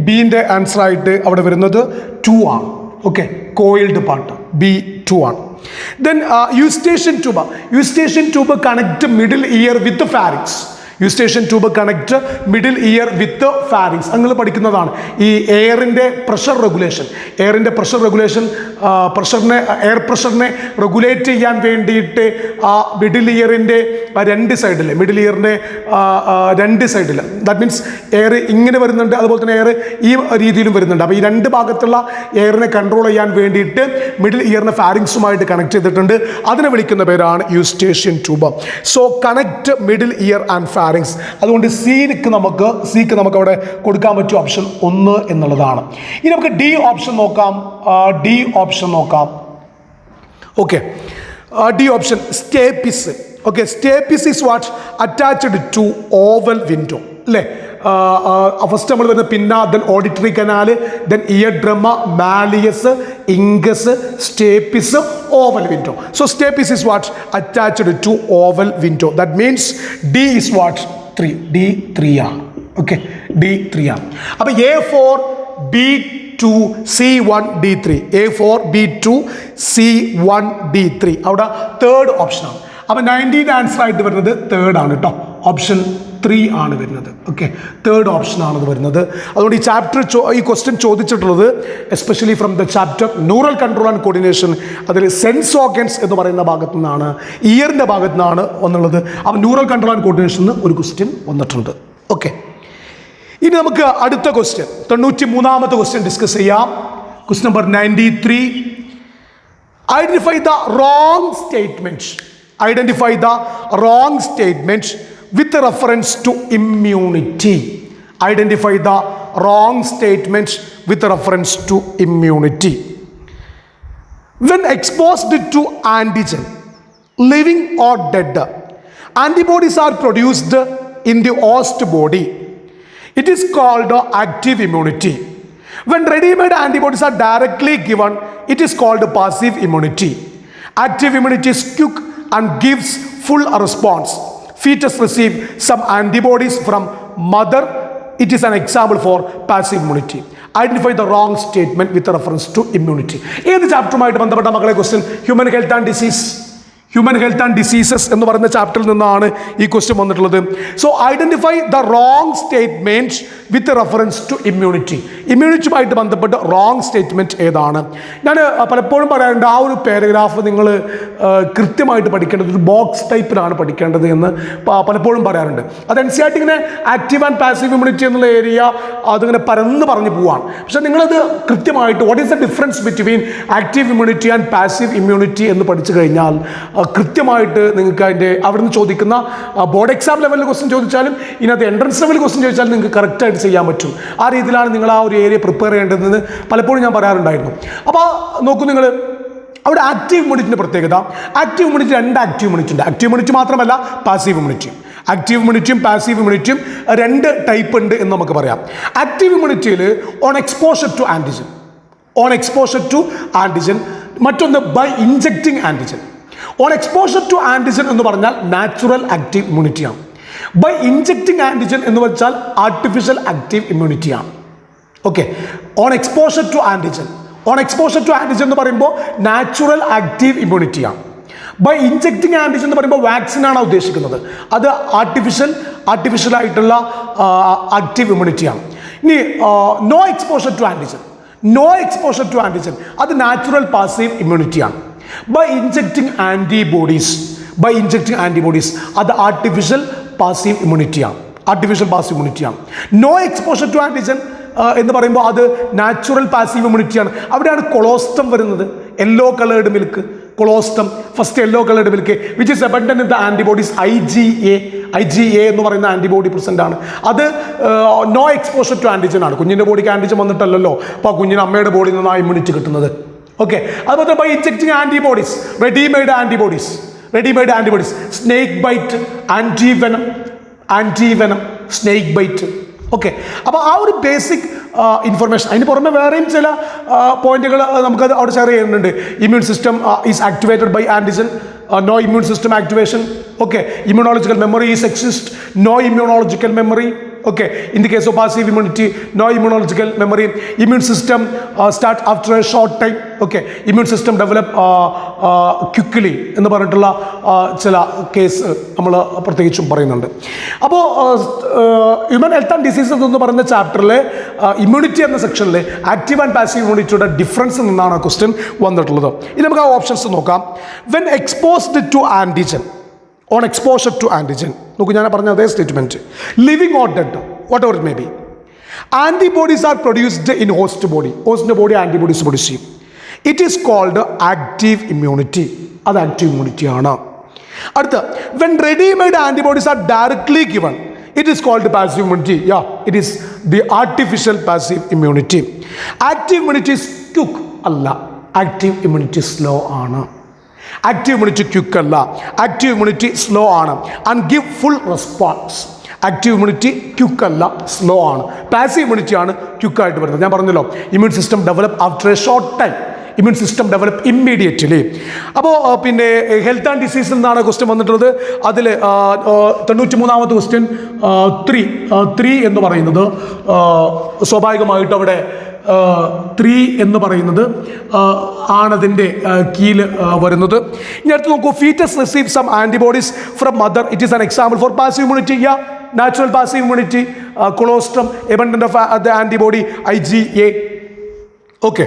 Speaker 1: ബീൻ്റെ ആൻസർ ആയിട്ട് അവിടെ വരുന്നത് 2 ആണ്. ഓക്കെ, കോയിൽഡ് പാർട്ട് B2 ആണ്. Then Eustachian tube connect middle ear with pharynx. Middle ear with pharynx നിങ്ങൾ പഠിക്കുന്നതാണ്. ഈ എയറിൻ്റെ പ്രഷർ റെഗുലേഷൻ എയർ പ്രഷറിനെ റെഗുലേറ്റ് ചെയ്യാൻ വേണ്ടിയിട്ട് ആ മിഡിൽ ഇയറിൻ്റെ 2 സൈഡിൽ ദാറ്റ് മീൻസ് എയർ ഇങ്ങനെ വരുന്നുണ്ട്, അതുപോലെ തന്നെ എയർ ഈ രീതിയിലും വരുന്നുണ്ട്. അപ്പോൾ ഈ 2 ഭാഗത്തുള്ള എയറിനെ കൺട്രോൾ ചെയ്യാൻ വേണ്ടിയിട്ട് മിഡിൽ ഇയറിനെ ഫാരിങ്സുമായിട്ട് കണക്ട് ചെയ്തിട്ടുണ്ട്. അതിനെ വിളിക്കുന്ന പേരാണ് Eustachian tube. So connect middle ear and pharynx. അതുകൊണ്ട് സിക്ക് നമുക്ക് അവിടെ കൊടുക്കാൻ പറ്റിയ ഓപ്ഷൻ 1 എന്നുള്ളതാണ്. ഇനി നമുക്ക് ഡി ഓപ്ഷൻ നോക്കാം. Okay, D option stapes. Okay, stapes is what? Attached to oval window അല്ലേ? ഫസ്റ്റ് നമ്മൾ വരുന്നത് pinna, then auditory canal, then ear drum, malleus, incus, stapes, oval window. So stapes is what? Attached to oval window. That means D is what? 3. D3 ആണ്. ഓക്കെ, D3 ആണ്. അപ്പോൾ A4 B2 C1 D3. A4 B2 C1 D3 അവിടെ 3rd ഓപ്ഷനാണ്. അപ്പോൾ 19 ആൻസർ ആയിട്ട് വരുന്നത് 3rd ആണ് കേട്ടോ. ഓപ്ഷൻ 3 ആണ് വരുന്നത്. ഓക്കെ, 3rd ഓപ്ഷനാണ് ഇത് വരുന്നത്. അതുകൊണ്ട് ഈ ക്വസ്റ്റ്യൻ ചോദിച്ചിട്ടുള്ളത് especially from the chapter neural control and coordination. അതിൽ സെൻസ് ഓർഗൻസ് എന്ന് പറയുന്ന ഭാഗത്തു നിന്നാണ്, ഇയറിൻ്റെ ഭാഗത്തു നിന്നാണ് വന്നുള്ളത്. അപ്പോൾ ന്യൂറൽ കൺട്രോൾ ആൻഡ് കോർഡിനേഷന് ഒരു ക്വസ്റ്റ്യൻ വന്നിട്ടുണ്ട്. ഓക്കെ, ഇനി നമുക്ക് അടുത്ത ക്വസ്റ്റ്യൻ 93ാമത്തെ ക്വസ്റ്റ്യൻ ഡിസ്കസ് ചെയ്യാം. Question number 93. Identify the wrong statement with reference to immunity. Identify the wrong statements with reference to immunity. When exposed to antigen, living or dead, antibodies are produced in the host body. It is called active immunity. When ready-made antibodies are directly given, it is called passive immunity. Active immunity is quick and gives full response. Fetus receive some antibodies from mother. It is an example for passive immunity. Identify the wrong statement with reference to immunity. ഏത് ചാപ്റ്ററുമായിട്ട് ബന്ധപ്പെട്ട മക്കളെ question? Human health and disease. Human health and diseases എന്ന് പറയുന്ന ചാപ്റ്ററിൽ നിന്നാണ് ഈ ക്വസ്റ്റ്യൻ വന്നിട്ടുള്ളത്. So identify the wrong statement with reference to immunity. ഇമ്മ്യൂണിറ്റിയുമായിട്ട് ബന്ധപ്പെട്ട് റോങ് സ്റ്റേറ്റ്മെന്റ് ഏതാണ്? ഞാൻ പലപ്പോഴും പറയാറുണ്ട്, ആ ഒരു പാരഗ്രാഫ് നിങ്ങൾ കൃത്യമായിട്ട് പഠിക്കേണ്ടത് ഒരു ബോക്സ് ടൈപ്പിലാണ് പഠിക്കേണ്ടത് എന്ന് പലപ്പോഴും പറയാറുണ്ട്. അത് NCERT ഇങ്ങനെ ആക്റ്റീവ് ആൻഡ് പാസീവ് ഇമ്മ്യൂണിറ്റി എന്നുള്ള ഏരിയ അതിങ്ങനെ പരന്ന് പറഞ്ഞു പോവാണ്. പക്ഷെ നിങ്ങളത് കൃത്യമായിട്ട് what is the difference between active immunity and passive immunity എന്ന് പഠിച്ചു കഴിഞ്ഞാൽ കൃത്യമായിട്ട് നിങ്ങൾക്ക് അതിൻ്റെ അവിടുന്ന് ചോദിക്കുന്ന ബോർഡ് എക്സാം ലെവലിൽ ക്വസ്റ്റ്യൻ ചോദിച്ചാലും ഇതിനകത്ത് എൻട്രൻസ് ലെവൽ ക്വസ്റ്റ്യൻ ചോദിച്ചാലും നിങ്ങൾക്ക് കറക്റ്റായിട്ട് ചെയ്യാൻ പറ്റും. ആ രീതിയിലാണ് നിങ്ങൾ ആ ഒരു ഏരിയ പ്രിപ്പയർ ചെയ്യേണ്ടതെന്ന് പലപ്പോഴും ഞാൻ പറയാറുണ്ടായിരുന്നു. അപ്പോൾ നോക്കൂ, നിങ്ങൾ അവിടെ ആക്റ്റീവ് ഇമ്മ്യൂണിറ്റിൻ്റെ പ്രത്യേകത, ആക്റ്റീവ് ഇമ്മ്യൂണിറ്റി 2 ആക്റ്റീവ് ഇമ്മ്യൂണിറ്റി ഉണ്ട്. ആക്റ്റീവ് ഇമ്മ്യൂണിറ്റി മാത്രമല്ല പാസീവ് ഇമ്മ്യൂണിറ്റിയും. ആക്റ്റീവ് ഇമ്മ്യൂണിറ്റിയും പാസീവ് ഇമ്മ്യൂണിറ്റിയും 2 ടൈപ്പ് ഉണ്ട് എന്ന് നമുക്ക് പറയാം. ആക്റ്റീവ് ഇമ്മ്യൂണിറ്റിയിൽ on exposure to antigen, on exposure to antigen, മറ്റൊന്ന് by injecting antigen. On exposure to antigen എന്ന് പറഞ്ഞാൽ നാച്ചുറൽ ആക്റ്റീവ് ഇമ്മ്യൂണിറ്റിയാണ്. ബൈ ഇൻജെക്റ്റിംഗ് ആൻറ്റിജൻ എന്ന് വെച്ചാൽ ആർട്ടിഫിഷ്യൽ ആക്റ്റീവ് ഇമ്മ്യൂണിറ്റിയാണ്. Okay, on exposure to antigen, on exposure to antigen എന്ന് പറയുമ്പോൾ നാച്ചുറൽ ആക്റ്റീവ് ഇമ്മ്യൂണിറ്റിയാണ്. ബൈ ഇൻജെക്റ്റിംഗ് ആൻറ്റിജൻ എന്ന് പറയുമ്പോൾ വാക്സിനാണ് ഉദ്ദേശിക്കുന്നത്, അത് ആർട്ടിഫിഷ്യൽ ആയിട്ടുള്ള ആക്റ്റീവ് ഇമ്മ്യൂണിറ്റിയാണ്. ഇനി no exposure to antigen, no exposure to antigen അത് നാച്ചുറൽ പാസീവ് ഇമ്മ്യൂണിറ്റിയാണ്. By injecting antibodies, by injecting antibodies അത് ആർട്ടിഫിഷ്യൽ പാസീവ് ഇമ്മ്യൂണിറ്റിയാണ്, ആർട്ടിഫിഷ്യൽ പാസീവ് ഇമ്മ്യൂണിറ്റിയാണ്. നോ എക്സ്പോഷർ ടു ആൻറ്റിജൻ എന്ന് പറയുമ്പോൾ അത് നാച്ചുറൽ പാസീവ് ഇമ്മ്യൂണിറ്റിയാണ്. അവിടെയാണ് കൊളോസ്റ്റം വരുന്നത്, yellow coloured milk, colostrum first yellow coloured milk which is abundant in the antibodies IgA എന്ന് പറയുന്ന ആൻറ്റിബോഡി പ്രസൻ്റ് ആണ്. അത് നോ എക്സ്പോഷർ ടു ആൻറ്റിജൻ ആണ്. കുഞ്ഞിൻ്റെ ബോഡിക്ക് ആൻറ്റിജൻ വന്നിട്ടല്ലല്ലോ അപ്പോൾ കുഞ്ഞിന് അമ്മയുടെ ബോഡിയിൽ നിന്ന് ആ ഇമ്മ്യൂണിറ്റി കിട്ടുന്നത്. ഓക്കെ, അതുപോലെ by injecting antibodies, readymade antibodies, readymade antibodies, snake bite, antivenom, snake bite. Okay, അപ്പോൾ ആ ഒരു ബേസിക് ഇൻഫർമേഷൻ. അതിന് പുറമെ വേറെയും ചില പോയിന്റുകൾ നമുക്കത് അവിടെ ഷെയർ ചെയ്യുന്നുണ്ട്. Immune system is activated by antigen, no immune system activation. Okay, immunological memory is exist, no immunological memory. Okay, in the case of passive immunity, no immunological memory. Immune system start after a short time. Okay, immune system develop quickly എന്ന് പറഞ്ഞിട്ടുള്ള ചില കേസ് നമ്മൾ പ്രത്യേകിച്ചും പറയുന്നുണ്ട്. അപ്പോൾ ഹ്യൂമൻ ഹെൽത്ത് ആൻഡ് ഡിസീസസ് എന്ന് പറയുന്ന ചാപ്റ്ററിൽ ഇമ്മ്യൂണിറ്റി എന്ന സെക്ഷനിൽ ആക്റ്റീവ് ആൻഡ് പാസീവ് ഇമ്മ്യൂണിറ്റിയുടെ ഡിഫറൻസ് നിന്നാണ് ക്വസ്റ്റ്യൻ വന്നിട്ടുള്ളത്. ഇനി നമുക്ക് ആ ഓപ്ഷൻസ് നോക്കാം. When exposed to antigen, on exposure to antigen, നോക്കൂ ഞാൻ പറഞ്ഞ അതേ statement, living or dead whatever it may be, antibodies are produced in host body, ഹോസ്റ്റിൻ്റെ ബോഡി ആൻറ്റിബോഡീസ് പ്രൊഡ്യൂസ് ചെയ്യും. It is called active immunity, അത് ആക്റ്റീവ് ഇമ്മ്യൂണിറ്റിയാണ്. അടുത്ത, when readymade antibodies are directly given, it is called passive immunity. Yeah, it is the artificial passive immunity. Active immunity is quick alla, active immunity slow aanu. Active immunity quick alla, active immunity slow aanu and give full response. Active immunity quick alla, slow aanu. Passive immunity aanu quick ആയിട്ട് വരുന്നത്. ഞാൻ പറഞ്ഞല്ലോ, immune system develop after A short time, immune system develop immediately. അപ്പോൾ പിന്നെ ഹെൽത്ത് ആൻഡ് ഡിസീസിൽ നിന്നാണ് ക്വസ്റ്റ്യൻ വന്നിട്ടുള്ളത്. അതിൽ 93-ാമത്തെ ക്വസ്റ്റ്യൻ 3 എന്ന് പറയുന്നത് സ്വാഭാവികമായിട്ട് അവിടെ 3 എന്ന് പറയുന്നത് ആണതിൻ്റെ കീഴിൽ വരുന്നത്. ഇനി അടുത്ത് നോക്കൂ, foetus receive some antibodies from mother, it is an example for passive immunity. Natural passive immunity, colostrum abundant of the antibody IgA. Okay,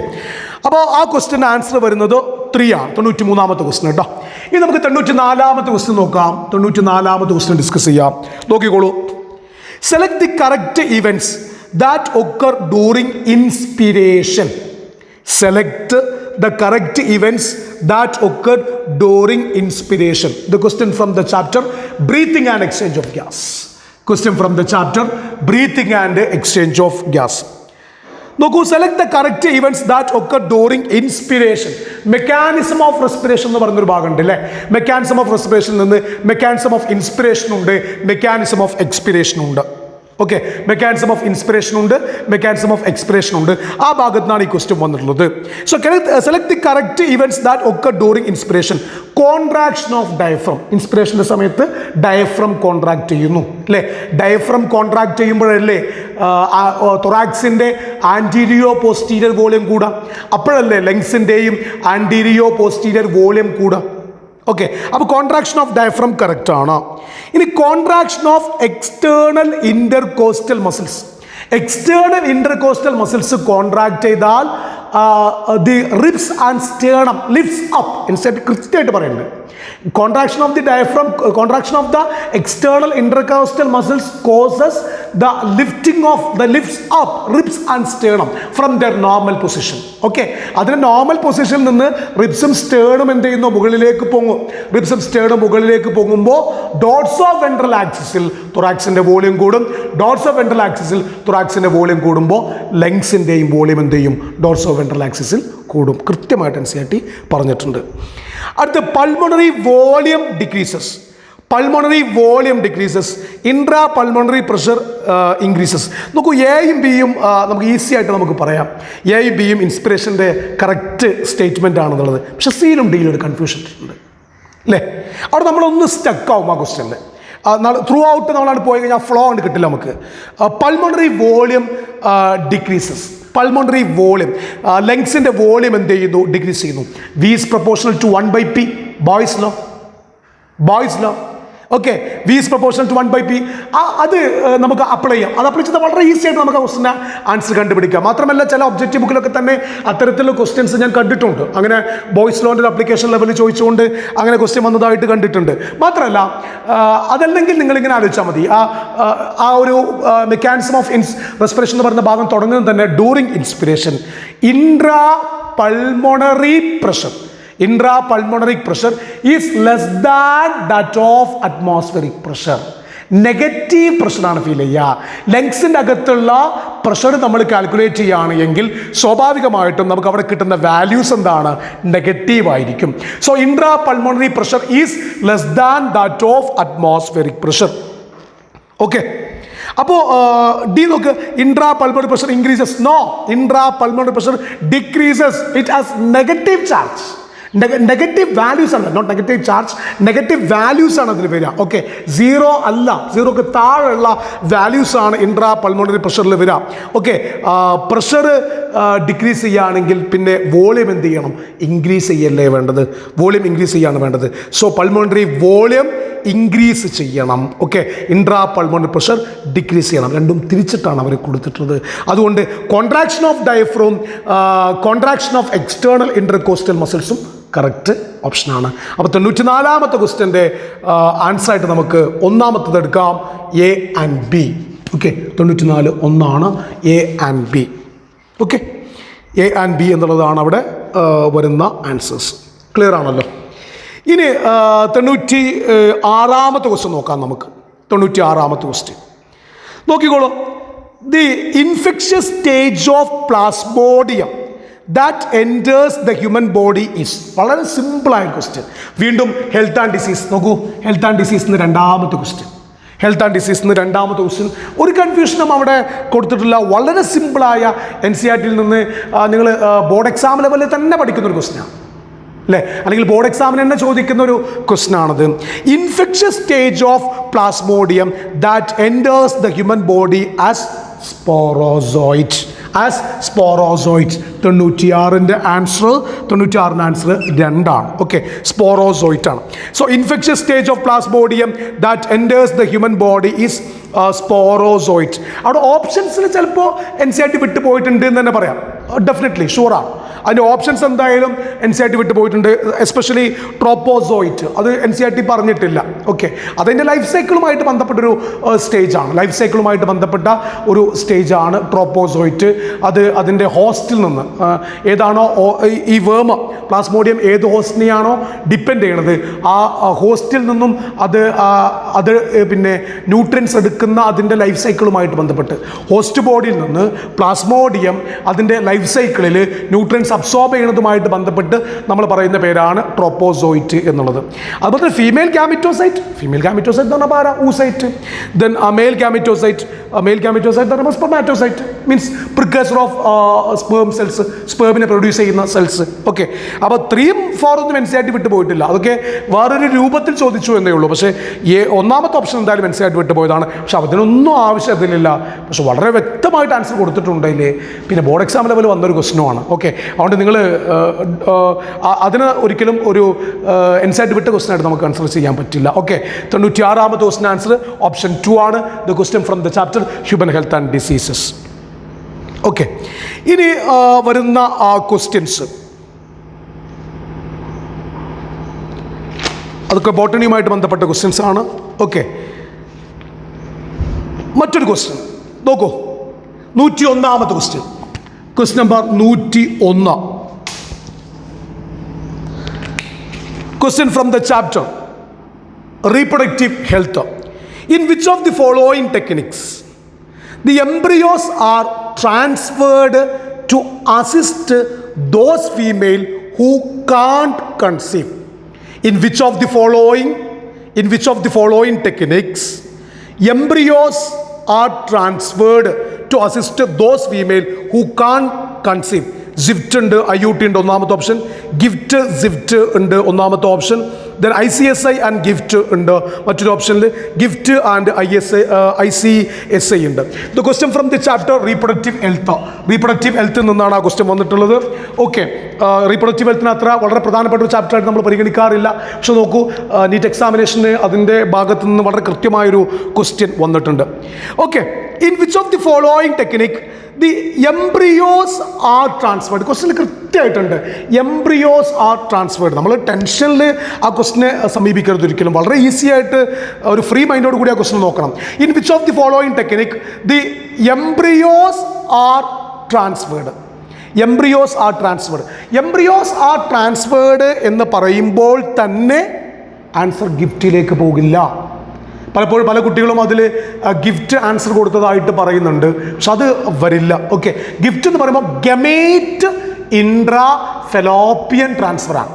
Speaker 1: അപ്പോൾ ആ ക്വസ്റ്റ്യൻ ആൻസർ വരുന്നത് 3 ആണ്. 93-ാമത്തെ ക്വസ്റ്റ്യൻ കേട്ടോ. ഇനി നമുക്ക് 94-ാമത്തെ ക്വസ്റ്റ്യൻ നോക്കാം. 94-ാമത്തെ ക്വസ്റ്റ്യൻ ഡിസ്കസ് ചെയ്യാം. നോക്കിക്കോളൂ. Select the correct events that occur during inspiration. Select the correct events that occur during inspiration. The question from the chapter breathing and exchange of gas. Question from the chapter breathing and exchange of gas. നോക്കൂ, select the correct events that occur during inspiration. Mechanism of respiration എന്ന് പറയുന്നൊരു ഭാഗമുണ്ട് അല്ലേ. മെക്കാനിസം ഓഫ് റെസ്പിറേഷനിൽ നിന്ന് മെക്കാനിസം ഓഫ് ഇൻസ്പിരേഷൻ ഉണ്ട്, മെക്കാനിസം ഓഫ് എക്സ്പിരേഷൻ ഉണ്ട്. ഓക്കെ, മെക്കാനിസം ഓഫ് ഇൻസ്പിറേഷൻ ഉണ്ട്, മെക്കാനിസം ഓഫ് എക്സ്പിറേഷൻ ഉണ്ട്. ആ ഭാഗത്താണ് ഈ ക്വസ്റ്റ്യൻ വന്നിട്ടുള്ളത്. So select the correct events that occur during inspiration. Contraction of diaphragm. ഇൻസ്പിറേഷൻ്റെ സമയത്ത് ഡയഫ്രം കോൺട്രാക്ട് ചെയ്യുന്നു അല്ലേ? ഡയഫ്രം കോൺട്രാക്ട് ചെയ്യുമ്പോഴല്ലേ തൊറാക്സിൻ്റെ ആൻറ്റീരിയോ പോസ്റ്റീരിയർ വോളിയം കൂടാം. അപ്പോഴല്ലേ ലങ്സിൻ്റെയും ആൻറ്റീരിയോ പോസ്റ്റീരിയർ വോളിയം കൂടാം. ഓക്കെ, അപ്പോൾ കോൺട്രാക്ഷൻ ഓഫ് ഡയഫ്രം കറക്റ്റ് ആണ്. ഇനി contraction of external intercostal muscles. External intercostal muscles contract ചെയ്താൽ the ribs and sternum lifts up. Instant കൃത്യമായിട്ട് പറയുന്നുണ്ട്. Contraction of the diaphragm, contraction of the external intercostal muscles causes the lifting of the lifts up ribs and sternum from their normal position. Okay, അതിന് നോർമൽ പൊസിഷനിൽ നിന്ന് റിബ്സും സ്റ്റേണും എന്ത് ചെയ്യുന്നു? മുകളിലേക്ക് പൊങ്ങും. റിബ്സും സ്റ്റേണും മുകളിലേക്ക് പൊങ്ങുമ്പോൾ ഡോർസോ വെൻട്രൽ ആക്സിസിൽ തൊറാക്സിന്റെ വോളിയം കൂടും. ഡോർസോ വെൻട്രൽ ആക്സിസിൽ തൊറാക്സിന്റെ വോളിയം കൂടുമ്പോൾ ലങ്സിന്റെയും വോളിയം എന്ത് ചെയ്യും? ഡോർസോ വെൻട്രൽ ആക്സിസിൽ കൂടും. കൃത്യമായിട്ട് NCERT പറഞ്ഞിട്ടുണ്ട്. അടുത്ത pulmonary volume decreases. Pulmonary volume decreases, intra pulmonary pressure increases. നോക്കൂ, എയും ബിയും നമുക്ക് ഈസി ആയിട്ട് നമുക്ക് പറയാം. എയും ബിയും ഇൻസ്പിറേഷൻ്റെ കറക്റ്റ് സ്റ്റേറ്റ്മെൻ്റ് ആണെന്നുള്ളത്. പക്ഷേ സിയിലും ഡിയിലും ഒരു കൺഫ്യൂഷൻ ഉണ്ട് അല്ലേ? അവിടെ നമ്മളൊന്ന് സ്റ്റക്കാവും ആ ക്വസ്റ്റ്യനിൽ. ത്രൂ ഔട്ട് നമ്മളാണ് പോയി കഴിഞ്ഞാൽ ഫ്ലോ കൊണ്ട് കിട്ടില്ല നമുക്ക്. Pulmonary volume decreases. Pulmonary volume, ലങ്സിൻ്റെ വോളിയം എന്ത് ചെയ്യുന്നു? ഡിക്രീസ് ചെയ്യുന്നു. V is proportional to 1/p. Boyle's law. Okay, V is proportional to 1/p. അത് നമുക്ക് അപ്ലൈ ചെയ്യാം. അത് അപ്ലൈ ചെയ്താൽ വളരെ ഈസി ആയിട്ട് നമുക്ക് ആ ക്വസ്റ്റിന് ആൻസർ കണ്ടുപിടിക്കാം. മാത്രമല്ല ചില ഒബ്ജക്റ്റീവ് ബുക്കിലൊക്കെ തന്നെ അത്തരത്തിലുള്ള ക്വസ്റ്റ്യൻസ് ഞാൻ കണ്ടിട്ടുണ്ട്. അങ്ങനെ ബോയ്സ് ലോൻ്റെ ആപ്ലിക്കേഷൻ ലെവലിൽ ചോദിച്ചുകൊണ്ട് അങ്ങനെ ക്വസ്റ്റ്യൻ വന്നതായിട്ട് കണ്ടിട്ടുണ്ട്. മാത്രമല്ല അതല്ലെങ്കിൽ നിങ്ങളിങ്ങനെ ആലോചിച്ചാൽ മതി. ആ ഒരു മെക്കാനിസം ഓഫ് റെസ്പിറേഷൻ എന്ന് പറയുന്ന ഭാഗം തുടങ്ങുന്നത് തന്നെ during inspiration. Intrapulmonary pressure. Intrapulmonary pressure is less than that of atmospheric pressure. Negative പ്രഷറാണ് ഫീൽ ചെയ്യുക. ലങ്സിൻ്റെ അകത്തുള്ള പ്രഷർ നമ്മൾ കാൽക്കുലേറ്റ് ചെയ്യുകയാണെങ്കിൽ സ്വാഭാവികമായിട്ടും നമുക്ക് അവിടെ കിട്ടുന്ന വാല്യൂസ് എന്താണ്? നെഗറ്റീവ് ആയിരിക്കും. So intrapulmonary pressure is less than that of atmospheric pressure. Okay, അപ്പോൾ ഡി നോക്ക്. Intrapulmonary pressure increases. No, intrapulmonary pressure decreases. It has negative charge. Negative values ആണ്, not negative charge, negative values ആണ് അതിൽ വരിക. ഓക്കെ, സീറോ അല്ല, സീറോക്ക് താഴെയുള്ള വാല്യൂസ് ആണ് ഇൻട്രാ പൾമോണറി പ്രഷറിൽ വരിക. ഓക്കെ, പ്രഷർ ഡിക്രീസ് ചെയ്യുകയാണെങ്കിൽ പിന്നെ വോളിയം എന്ത് ചെയ്യണം? ഇൻക്രീസ് ചെയ്യല്ലേ വേണ്ടത്? വോളിയം ഇൻക്രീസ് ചെയ്യാണ് വേണ്ടത്. സോ പൾമോണറി വോളിയം ഇൻക്രീസ് ചെയ്യണം. Okay, intrapulmonary pressure decrease ചെയ്യണം. രണ്ടും തിരിച്ചിട്ടാണ് അവർ കൊടുത്തിട്ടുള്ളത്. അതുകൊണ്ട് contraction of diaphragm, contraction of external intercostal മസിൽസും കറക്റ്റ് ഓപ്ഷനാണ്. അപ്പോൾ 94ാമത്തെ ക്വസ്റ്റ്യൻ്റെ ആൻസറായിട്ട് നമുക്ക് ഒന്നാമത്തത് എടുക്കാം, എ ആൻഡ് ബി. ഓക്കെ, 94 ഒന്നാണ്, A and B. Okay, A and B എന്നുള്ളതാണ് അവിടെ വരുന്ന ആൻസേഴ്സ്. ക്ലിയർ ആണല്ലോ? ഇനി 96ാമത്തെ ക്വസ്റ്റ്യൻ നോക്കാം നമുക്ക്. 96ാമത്തെ ക്വസ്റ്റ്യൻ നോക്കിക്കോളൂ. The infectious stage of plasmodium that enters the human body is. വളരെ സിമ്പിളായ ക്വസ്റ്റ്യൻ. വീണ്ടും ഹെൽത്ത് ആൻഡ് ഡിസീസ് നോക്കൂ. ഹെൽത്ത് ആൻഡ് ഡിസീസിന് രണ്ടാമത്തെ ക്വസ്റ്റ്യൻ. ഹെൽത്ത് ആൻഡ് ഡിസീസിന് രണ്ടാമത്തെ ക്വസ്റ്റ്യൻ. ഒരു കൺഫ്യൂഷനും അവിടെ കൊടുത്തിട്ടില്ല. വളരെ സിമ്പിളായ NCERTയിൽ നിന്ന് നിങ്ങൾ ബോർഡ് എക്സാം ലെവലിൽ തന്നെ പഠിക്കുന്നൊരു ക്വസ്റ്റ്യനാണ് അല്ലേ? അല്ലെങ്കിൽ ബോർഡ് എക്സാമിന് തന്നെ ചോദിക്കുന്ന ഒരു ക്വസ്റ്റ്യൻ ആണത്. Infectious stage of plasmodium that enters the human body as sporozoite. As sporozoite. 96ൻ്റെ ആൻസർ 2ആണ്. ഓക്കെ, സ്പോറോസോയിറ്റ് ആണ്. So infectious stage of plasmodium that enters the human body is sporozoite. അവിടെ ഓപ്ഷൻസിൽ ചിലപ്പോൾ NCERT വിട്ടു പോയിട്ടുണ്ട് എന്ന് തന്നെ പറയാം. ഡെഫിനറ്റ്ലി ഷുവറാണ്. അതിൻ്റെ ഓപ്ഷൻസ് എന്തായാലും NCERT വിട്ടു പോയിട്ടുണ്ട്. എസ്പെഷ്യലി ട്രോപ്പോസോയിറ്റ് അത് NCERT പറഞ്ഞിട്ടില്ല. ഓക്കെ, അതിൻ്റെ ലൈഫ് സൈക്കിളുമായിട്ട് ബന്ധപ്പെട്ടൊരു സ്റ്റേജാണ്. ലൈഫ് സൈക്കിളുമായിട്ട് ബന്ധപ്പെട്ട ഒരു സ്റ്റേജാണ് ട്രോപ്പോസോയിറ്റ്. അത് അതിൻ്റെ ഹോസ്റ്റിൽ നിന്ന് ഏതാണോ ഈ വേമ പ്ലാസ്മോഡിയം ഏത് ഹോസ്റ്റിനെയാണോ ഡിപ്പെൻഡ് ചെയ്യണത് ആ ഹോസ്റ്റിൽ നിന്നും അത് പിന്നെ ന്യൂട്രിയൻസ് എടുക്കുന്ന അതിൻ്റെ ലൈഫ് സൈക്കിളുമായിട്ട് ബന്ധപ്പെട്ട് ഹോസ്റ്റ് ബോഡിയിൽ നിന്ന് പ്ലാസ്മോഡിയം അതിൻ്റെ ലൈഫ് സൈക്കിളിൽ ന്യൂട്രിയൻസ് ന്യൂട്രിയൻസ് അബ്സോർബ് ചെയ്യുന്നതുമായിട്ട് ബന്ധപ്പെട്ട് നമ്മൾ പറയുന്ന പേരാണ് ട്രോപ്പോസോയിറ്റ് എന്നുള്ളത്. അതുപോലെ തന്നെ ഫീമെയിൽ ഗാമിറ്റോസൈറ്റ് എന്ന് പറഞ്ഞാൽ ആരാ? ഊസൈറ്റ്. ദെൻ മെയിൽ ഗാമിറ്റോസൈറ്റ് എന്ന് പറയുമ്പോൾ spermatocyte, means precursor of sperm cells, സ്പേമിനെ പ്രൊഡ്യൂസ് ചെയ്യുന്ന സെൽസ്. ഓക്കെ, അപ്പോൾ 3ഉം 4ഉം NCERT വിട്ടു പോയിട്ടില്ല. അതൊക്കെ വേറൊരു രൂപത്തിൽ ചോദിച്ചു എന്നേ ഉള്ളൂ. പക്ഷേ ഒന്നാമത്തെ ഓപ്ഷൻ എന്തായാലും NCERT വിട്ടു പോയതാണ്. പക്ഷെ അതിനൊന്നും ആവശ്യത്തിലില്ല. പക്ഷെ വളരെ വ്യക്തമായിട്ട് ആൻസർ കൊടുത്തിട്ടുണ്ട് അതിൽ. പിന്നെ ബോർഡ് എക്സാം ലെവൽ വന്നൊരു ക്വസ്റ്റനുമാണ്. ഓക്കെ, അതുകൊണ്ട് നിങ്ങൾ അതിന് ഒരിക്കലും ഒരു NCERT വിട്ട ക്വസ്റ്റൻ ആയിട്ട് നമുക്ക് ആൻസർ ചെയ്യാൻ പറ്റില്ല. ഓക്കെ, 96ാമത്തെ ക്വസ്റ്റൻ ആൻസർ ഓപ്ഷൻ 2 ആണ്. The question from the chapter human health and diseases. Okay, ഇനി വരുന്ന ക്വസ്റ്റ്യൻസ് അതൊക്കെ ബോട്ടണിയുമായിട്ട് ബന്ധപ്പെട്ട ക്വസ്റ്റ്യൻസ് ആണ്. ഓക്കെ, മറ്റൊരു ക്വസ്റ്റ്യൻ നോക്കൂ. 101ാമത്തെ question, question number 101. Question from the chapter Reproductive Health. In which of the following techniques the embryos are transferred to assist those female who can't conceive? In which of the following techniques embryos are transferred to assist those female who can't conceive? ZIFT ഉണ്ട്, IUT ഉണ്ട് ഒന്നാമത്തെ ഓപ്ഷൻ, ഗിഫ്റ്റ് സിഫ്റ്റ് ഉണ്ട് ഒന്നാമത്തെ option, then ICSI and GIFT ഉണ്ട് മറ്റൊരു ഓപ്ഷനിൽ, ഗിഫ്റ്റ് ആൻഡ് ICSI ഉണ്ട്. The question from the chapter reproductive ഹെൽത്തിൽ നിന്നാണ് ആ ക്വസ്റ്റ്യൻ വന്നിട്ടുള്ളത്. ഓക്കെ, റീപ്രൊഡക്റ്റീവ് ഹെൽത്തിന് അത്ര വളരെ പ്രധാനപ്പെട്ട ഒരു ചാപ്റ്ററായിട്ട് നമ്മൾ പരിഗണിക്കാറില്ല. പക്ഷെ നോക്കൂ, നീറ്റ് എക്സാമിനേഷന് അതിൻ്റെ ഭാഗത്തു നിന്ന് വളരെ കൃത്യമായൊരു ക്വസ്റ്റ്യൻ വന്നിട്ടുണ്ട്. Okay, in which of the following technique the embryos are transferred? Question കൃത്യമായിട്ടുണ്ട്, എംബ്രിയോസ് ആർ ട്രാൻസ്ഫേർഡ്. നമ്മൾ ടെൻഷനിൽ ആ ക്വസ്റ്റിനെ സമീപിക്കരുത് ഒരിക്കലും. വളരെ ഈസി ആയിട്ട് ഒരു ഫ്രീ മൈൻഡോട് കൂടി ആ ക്വസ്റ്റ്യൻ നോക്കണം. In which of the following technique the embryos are transferred? Embryos are transferred എന്ന് പറയുമ്പോൾ തന്നെ ആൻസർ ഗിഫ്റ്റിലേക്ക് പോകില്ല. പലപ്പോഴും പല കുട്ടികളും അതിൽ ഗിഫ്റ്റ് ആൻസർ കൊടുത്തതായിട്ട് പറയുന്നുണ്ട്, പക്ഷെ അത് വരില്ല. ഓക്കെ, ഗിഫ്റ്റ് എന്ന് പറയുമ്പോൾ ഗമേറ്റ് ഇൻട്രാ ഫെലോപ്പിയൻ ട്രാൻസ്ഫറാണ്.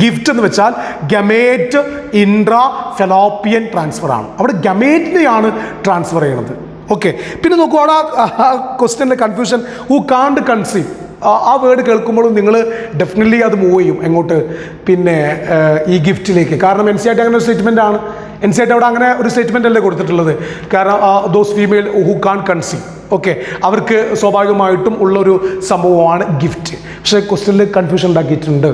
Speaker 1: ഗിഫ്റ്റ് എന്ന് വെച്ചാൽ ഗമേറ്റ് ഇൻട്രാ ഫെലോപ്പിയൻ ട്രാൻസ്ഫറാണ്. അവിടെ ഗമേറ്റിനെയാണ് ട്രാൻസ്ഫർ ചെയ്യണത്. ഓക്കെ, പിന്നെ നോക്കൂ, അവിടെ ആ ക്വസ്റ്റ്യനിലെ കൺഫ്യൂഷൻ, ഹു കാണ്ട് കൺസീവ്, ആ വേർഡ് കേൾക്കുമ്പോഴും നിങ്ങൾ ഡെഫിനറ്റ്ലി അത് മൂവ് ചെയ്യും എങ്ങോട്ട്, പിന്നെ ഈ ഗിഫ്റ്റിലേക്ക്. കാരണം NCERT അങ്ങനെ ഒരു സ്റ്റേറ്റ്മെൻ്റ് ആണ്. NCERT അവിടെ അങ്ങനെ ഒരു സ്റ്റേറ്റ്മെൻ്റ് അല്ലേ കൊടുത്തിട്ടുള്ളത്. കാരണം those female who can conceive, okay, അവർക്ക് സ്വാഭാവികമായിട്ടും ഉള്ളൊരു സംഭവമാണ് ഗിഫ്റ്റ്. പക്ഷേ ക്വസ്റ്റ്യനിൽ കൺഫ്യൂഷൻ ഉണ്ടാക്കിയിട്ടുണ്ട്.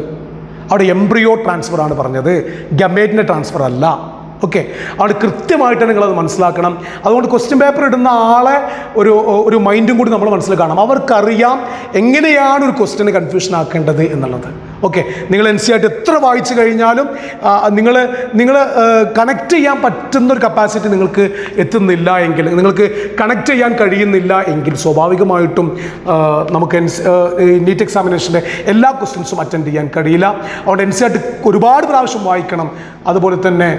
Speaker 1: അവിടെ എംബ്രിയോ ട്രാൻസ്ഫർ ആണ് പറഞ്ഞത്, ഗമേറ്റിൻ്റെ ട്രാൻസ്ഫർ അല്ല. ഓക്കെ, അവിടെ കൃത്യമായിട്ട് നിങ്ങളത് മനസ്സിലാക്കണം. അതുകൊണ്ട് ക്വസ്റ്റ്യൻ പേപ്പർ ഇടുന്ന ആളെ ഒരു മൈൻഡും കൂടി നമ്മൾ മനസ്സിൽ കാണാം. അവർക്കറിയാം എങ്ങനെയാണ് ഒരു ക്വസ്റ്റ്യന് കൺഫ്യൂഷൻ ആക്കേണ്ടത് എന്നുള്ളത്. ഓക്കെ, നിങ്ങൾ NCERT എത്ര വായിച്ചു കഴിഞ്ഞാലും നിങ്ങൾ കണക്ട് ചെയ്യാൻ പറ്റുന്നൊരു കപ്പാസിറ്റി നിങ്ങൾക്ക് എത്തുന്നില്ല എങ്കിൽ, നിങ്ങൾക്ക് കണക്ട് ചെയ്യാൻ കഴിയുന്നില്ല എങ്കിൽ സ്വാഭാവികമായിട്ടും നമുക്ക് നീറ്റ് എക്സാമിനേഷൻ്റെ എല്ലാ ക്വസ്റ്റ്യൻസും അറ്റൻഡ് ചെയ്യാൻ കഴിയില്ല. അതുകൊണ്ട് NCERT ഒരുപാട് പ്രാവശ്യം വായിക്കണം. അതുപോലെ തന്നെ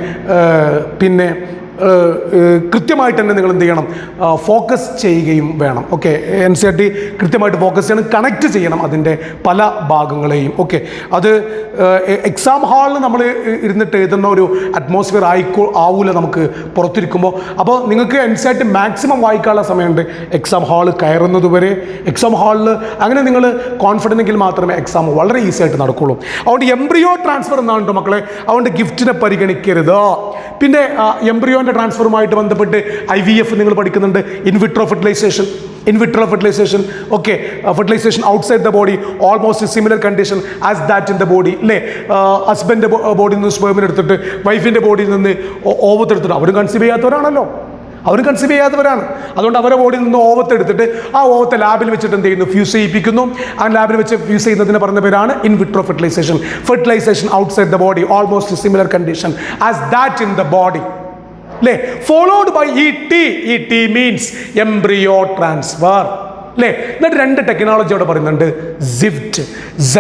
Speaker 1: പിന്നെ കൃത്യമായിട്ട് തന്നെ നിങ്ങൾ എന്ത് ചെയ്യണം, ഫോക്കസ് ചെയ്യുകയും വേണം. ഓക്കെ, NCERT കൃത്യമായിട്ട് ഫോക്കസ് ചെയ്യണം, കണക്ട് ചെയ്യണം അതിൻ്റെ പല ഭാഗങ്ങളെയും. ഓക്കെ, അത് എക്സാം ഹാളിൽ നമ്മൾ ഇരുന്നിട്ട് എഴുതുന്ന ഒരു അറ്റ്മോസ്ഫിയർ ആവൂല നമുക്ക് പുറത്തിരിക്കുമ്പോൾ. അപ്പോൾ നിങ്ങൾക്ക് NCERT മാക്സിമം വായിക്കാനുള്ള സമയമുണ്ട് എക്സാം ഹാൾ കയറുന്നത് വരെ. എക്സാം ഹാളിൽ അങ്ങനെ നിങ്ങൾ കോൺഫിഡൻ്റ് എങ്കിൽ മാത്രമേ എക്സാം വളരെ ഈസി ആയിട്ട് നടക്കുകയുള്ളൂ. അതുകൊണ്ട് എംബ്രിയോ ട്രാൻസ്ഫർ എന്നാണ് കേട്ടോ മക്കളെ, അതുകൊണ്ട് ഗിഫ്റ്റിനെ പരിഗണിക്കരുത്. പിന്നെ എംബ്രിയോൻ്റെ ട്രാൻസ്ഫറുമായിട്ട് ബന്ധപ്പെട്ട് IVF നിങ്ങൾ പഠിക്കുന്നുണ്ട്, in vitro fertilization. Okay, fertilization outside the body, almost similar condition as that in the body അല്ലേ. ഹസ്ബൻഡിൻ്റെ ബോഡിയിൽ നിന്ന് സ്പേമിനെ എടുത്തിട്ട് വൈഫിൻ്റെ ബോഡിയിൽ നിന്ന് ഓവത്തെടുത്തിട്ട് അവരും കൺസീവ് ചെയ്യാത്തവരാണല്ലോ, അതുകൊണ്ട് അവരുടെ ബോഡിയിൽ നിന്ന് ഓവത്തെടുത്തിട്ട് ആ ഓവത്തെ ലാബിൽ വെച്ചിട്ട് എന്ത് ചെയ്യുന്നു, ഫ്യൂസ് ചെയ്യിപ്പിക്കുന്നു. ആ ലാബിൽ വെച്ച് ഫ്യൂസ് ചെയ്യുന്നതിന് പറഞ്ഞ പേരാണ് in vitro fertilisation outside the body, almost similar condition as that in the body അല്ലേ. Followed by ET means embryo transfer അല്ലേ. എന്നിട്ട് 2 ടെക്നോളജി അവിടെ പറയുന്നുണ്ട്,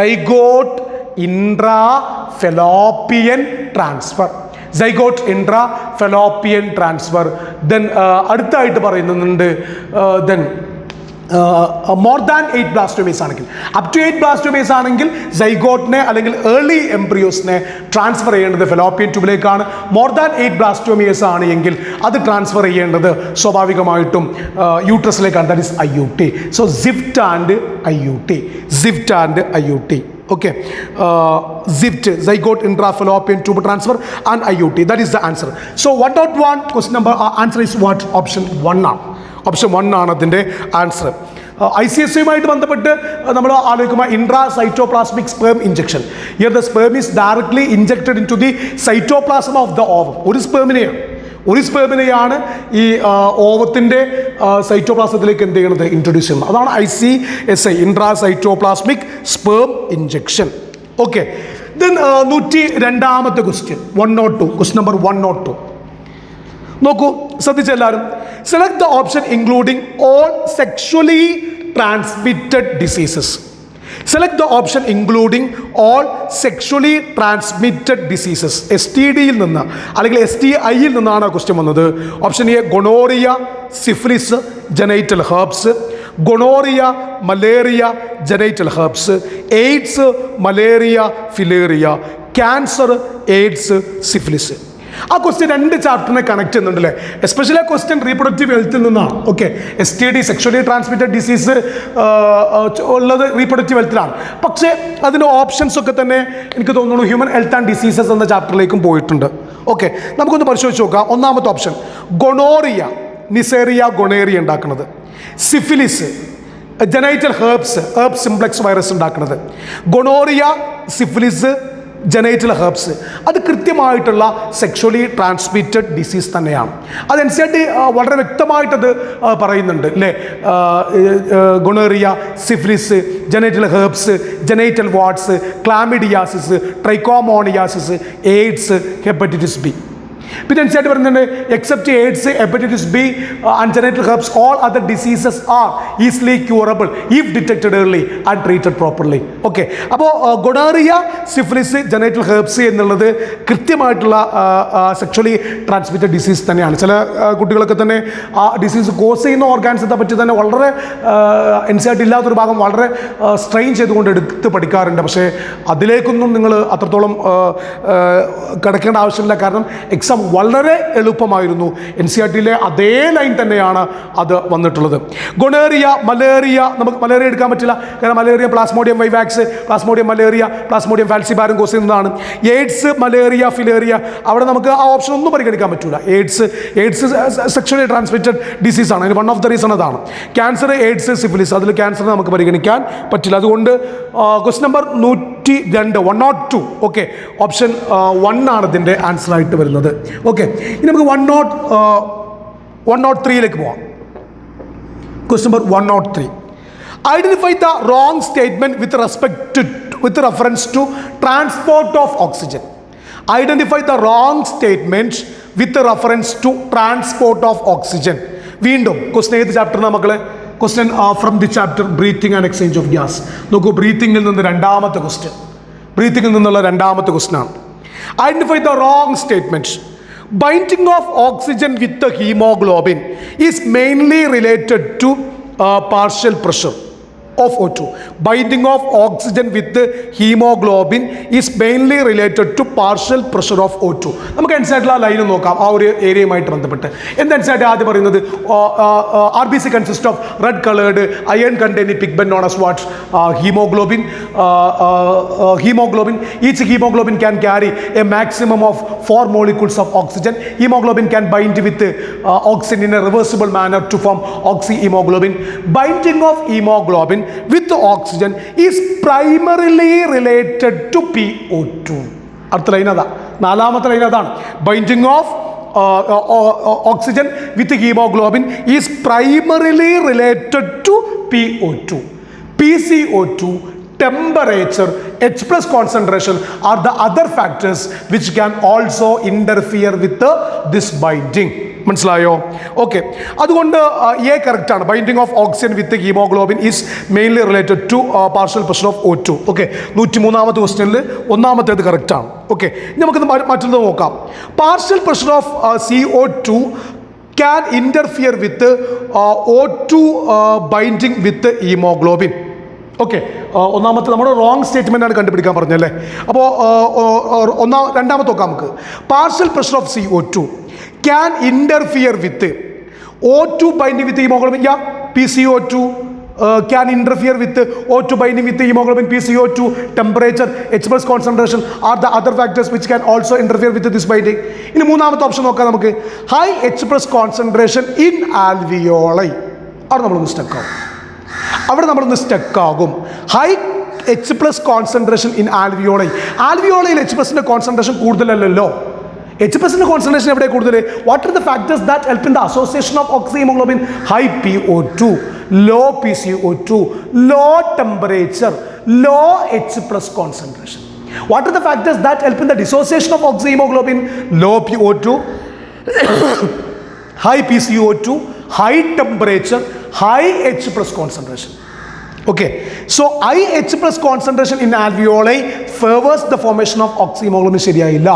Speaker 1: zygote intra fallopian transfer. Then അടുത്തായിട്ട് പറയുന്നുണ്ട്, ദെൻ മോർ ദാൻ 8 ബ്ലാസ്റ്റോമേസ് ആണെങ്കിൽ, അപ് ടു 8 ബ്ലാസ്റ്റോമേസ് ആണെങ്കിൽ സൈഗോട്ടിനെ അല്ലെങ്കിൽ ഏർലി എംബ്രിയോസിനെ ട്രാൻസ്ഫർ ചെയ്യേണ്ടത് ഫെലോപ്പിയൻ ട്യൂബിലേക്കാണ്. മോർ ദാൻ 8 ബ്ലാസ്റ്റോമേസ് ആണ് എങ്കിൽ അത് ട്രാൻസ്ഫർ ചെയ്യേണ്ടത് സ്വാഭാവികമായിട്ടും യൂട്രസിലേക്കാണ്. That is IUT. So ZIFT and IUT, ZIFT and IUT. Okay, ZIFT, zygote intrafallopian tube transfer, and IUT. That is the answer. So 1.1 question number answer is what? Option 1 ആണ്. ഓപ്ഷൻ 1 ആണ് അതിൻ്റെ ആൻസർ. ICSയുമായിട്ട് ബന്ധപ്പെട്ട് നമ്മൾ ആലോചിക്കുമ്പോൾ intracytoplasmic sperm injection. Here the sperm is directly injected into the cytoplasm of the ovum. ഒരു സ്പേമിനെയാണ് ഈ ഓവത്തിൻ്റെ സൈറ്റോപ്ലാസത്തിലേക്ക് എന്ത് ചെയ്യണത്, ഇൻട്രൊഡ്യൂസ് ചെയ്യുന്നത്. അതാണ് ICSI, intracytoplasmic sperm injection. Okay, then 102ാമത്തെ ക്വസ്റ്റ്യൻ 102, ക്വസ്റ്റ്യൻ നമ്പർ 102 നോക്കൂ, ശ്രദ്ധിച്ചെല്ലാവരും. Select the option including all sexually transmitted diseases. Select the option including all sexually transmitted diseases. STDയിൽ നിന്ന് അല്ലെങ്കിൽ STIയിൽ നിന്നാണ് ക്വസ്റ്റ്യൻ വന്നത്. Option A gonorrhoea, syphilis, genital herpes. Gonorrhoea, malaria, genital herpes. AIDS, malaria, filaria. Cancer, AIDS, syphilis. ആ ക്വസ്റ്റ്യൻ 2 ചാപ്റ്ററിനെ കണക്ട് ചെയ്യുന്നുണ്ടല്ലേ. എസ്പെഷ്യലി ആ ക്വസ്റ്റ്യൻ റീപ്രൊഡക്റ്റീവ് ഹെൽത്തിൽ നിന്നാണ്. Okay, STD sexually transmitted disease ഉള്ളത് റീപ്രൊഡക്റ്റീവ് ഹെൽത്തിലാണ്. പക്ഷേ അതിൻ്റെ ഓപ്ഷൻസ് ഒക്കെ തന്നെ എനിക്ക് തോന്നുന്നു ഹ്യൂമൻ ഹെൽത്ത് ആൻഡ് ഡിസീസസ് എന്ന ചാപ്റ്ററിലേക്കും പോയിട്ടുണ്ട്. ഓക്കെ, നമുക്കൊന്ന് പരിശോധിച്ച് നോക്കാം. ഒന്നാമത്തെ ഓപ്ഷൻ ഗൊണോറിയ, നിസേറിയ ഗൊണേറിയ ഉണ്ടാക്കുന്നത്. Syphilis, genital herbs simplex virus ഉണ്ടാക്കുന്നത്. ഗൊണോറിയ, സിഫിലിസ്, ജനൈറ്റൽ ഹെർബ്സ് അത് കൃത്യമായിട്ടുള്ള സെക്ഷുവലി ട്രാൻസ്മിറ്റഡ് ഡിസീസ് തന്നെയാണ്. അത് NCERT വളരെ വ്യക്തമായിട്ടത് പറയുന്നുണ്ട് അല്ലേ. Gonorrhoea, syphilis, genital herpes, genital warts, chlamydiasis, trichomoniasis, AIDS, hepatitis B. പിന്നെ NCERT പറയുന്നുണ്ട് except AIDS, hepatitis B and genital herpes all other diseases are easily curable if detected early and treated properly. Okay, അപ്പോൾ ഗൊണോറിയ, സിഫിലിസ്, ജനൈറ്റൽ ഹെർബ്സ് എന്നുള്ളത് കൃത്യമായിട്ടുള്ള സെക്ഷുവലി ട്രാൻസ്മിറ്റഡ് ഡിസീസ് തന്നെയാണ്. ചില കുട്ടികളൊക്കെ തന്നെ ആ ഡിസീസ് കോസ് ചെയ്യുന്ന ഓർഗാൻസിനെ പറ്റി തന്നെ വളരെ NCERT ഇല്ലാത്തൊരു ഭാഗം വളരെ സ്ട്രെയിൻ ചെയ്തുകൊണ്ട് എടുത്ത് പഠിക്കാറുണ്ട്. പക്ഷേ അതിലേക്കൊന്നും നിങ്ങൾ അത്രത്തോളം കിടക്കേണ്ട ആവശ്യമില്ല. കാരണം എക്സാം വളരെ എളുപ്പമായിരുന്നു. NCERTയിലെ അതേ ലൈൻ തന്നെയാണ് അത് വന്നിട്ടുള്ളത്. ഗൊണേറിയ, മലേറിയ, നമുക്ക് മലേറിയ എടുക്കാൻ പറ്റില്ല. കാരണം malaria plasmodium vivax, plasmodium malaria, plasmodium falciparum cause ചെയ്യുന്നതാണ്. എയ്ഡ്സ്, മലേറിയ, ഫിലേറിയ അവിടെ നമുക്ക് ആ ഓപ്ഷൻ ഒന്നും പരിഗണിക്കാൻ പറ്റില്ല. എയ്ഡ്സ് സെക്ഷുവലി ട്രാൻസ്മിറ്റഡ് ഡിസീസാണ്. അതിന് വൺ ഓഫ് ദ റീസൺ അതാണ്. ക്യാൻസർ, എയ്ഡ്സ്, സിഫിലിസ് അതിൽ ക്യാൻസർ നമുക്ക് പരിഗണിക്കാൻ പറ്റില്ല. അതുകൊണ്ട് ക്വസ്റ്റ്യൻ നമ്പർ 102, 102. ഓക്കെ, ഓപ്ഷൻ 1 ആണ് ഇതിൻ്റെ ആൻസർ ആയിട്ട് വരുന്നത്. ഓക്കെ, ഇനി നമുക്ക് 103ലേക്ക് പോവാം. Question number 103. Identify the wrong statement with reference to transport of oxygen. Identify the wrong statement with reference to transport of oxygen. വീണ്ടും ക്വസ്റ്റ്യൻ ഏത് ചാപ്റ്ററിനാണ് മക്കളെ? Question from the chapter breathing and exchange of gas. നോക്കൂ, ബ്രീത്തിങ്ങിൽ നിന്ന് രണ്ടാമത്തെ ക്വസ്റ്റ്യൻ, ബ്രീത്തിങ്ങിൽ നിന്നുള്ള രണ്ടാമത്തെ ക്വസ്റ്റ്യൻ ആണ്. Identify the wrong statement. Binding of oxygen with the hemoglobin is mainly related to partial pressure of O2. Binding of oxygen with the hemoglobin is mainly related to partial pressure of O2. നമുക്ക് NCERT ലൈൻ നോക്കാം ആ ഒരു ഏരിയയുമായിട്ട് ബന്ധപ്പെട്ട്. എന്താ NCERT ആദ്യം പറയുന്നത്? RBC consists of red colored iron containing pigment known as what? Hemoglobin. Each hemoglobin can carry a maximum of 4 molecules of oxygen. Hemoglobin can bind with oxygen in a reversible manner to form oxyhemoglobin. Binding of hemoglobin with the oxygen is primarily related to PO2. അടുത്ത ലൈൻ അതാ, 4ാമത്തെ ലൈൻ അതാണ്. Binding of oxygen with hemoglobin is primarily related to PO2. PCO2, temperature, H+ concentration are the other factors which can also interfere with this binding. മനസ്സിലായോ? ഓക്കെ, അതുകൊണ്ട് എ കറക്റ്റ് ആണ്. Binding of oxygen with haemoglobin is mainly related to partial pressure of O2. Okay, 103ാമത്തെ ക്വസ്റ്റ്യനിൽ ഒന്നാമത്തേത് കറക്റ്റ് ആണ്. ഓക്കെ, നമുക്ക് മറ്റൊന്ന് നോക്കാം. Partial pressure of CO2 can interfere with O2 binding with hemoglobin. Okay, ഒന്നാമത്തെ നമ്മുടെ റോങ് സ്റ്റേറ്റ്മെൻ്റ് ആണ് കണ്ടുപിടിക്കാൻ പറഞ്ഞല്ലേ. അപ്പോൾ രണ്ടാമത്തെ നോക്കാം നമുക്ക്. Partial pressure of CO2 can interfere with O2 binding with haemoglobin. PCO2 can interfere with O2 binding with the hemoglobin. PCO2, temperature, H+ concentration are the other factors which can also interfere with this binding. ഇനി മൂന്നാമത്തെ ഓപ്ഷൻ നോക്കാം നമുക്ക്. High H+ concentration in alveoli. അവിടെ നമ്മളൊന്ന് സ്റ്റക്ക് ആകും. High H+ concentration in alveoli. ആൽവിയോളയിൽ H+ന്റെ കോൺസെൻട്രേഷൻ കൂടുതലല്ലോ. H+ന്റെ കോൺസെൻട്രേഷൻ എവിടെ കൂടുതൽ? What are the factors that help in the association of oxyhaemoglobin? High PO2, low PCO2, low temperature, low H+ concentration. What are the factors that help in the dissociation of oxyhemoglobin? Low PO2, high PCO2, high temperature, high H+ concentration. Okay, so high H+ concentration in alveoli favors the formation of oxyhemoglobin. ശരിയായില്ല,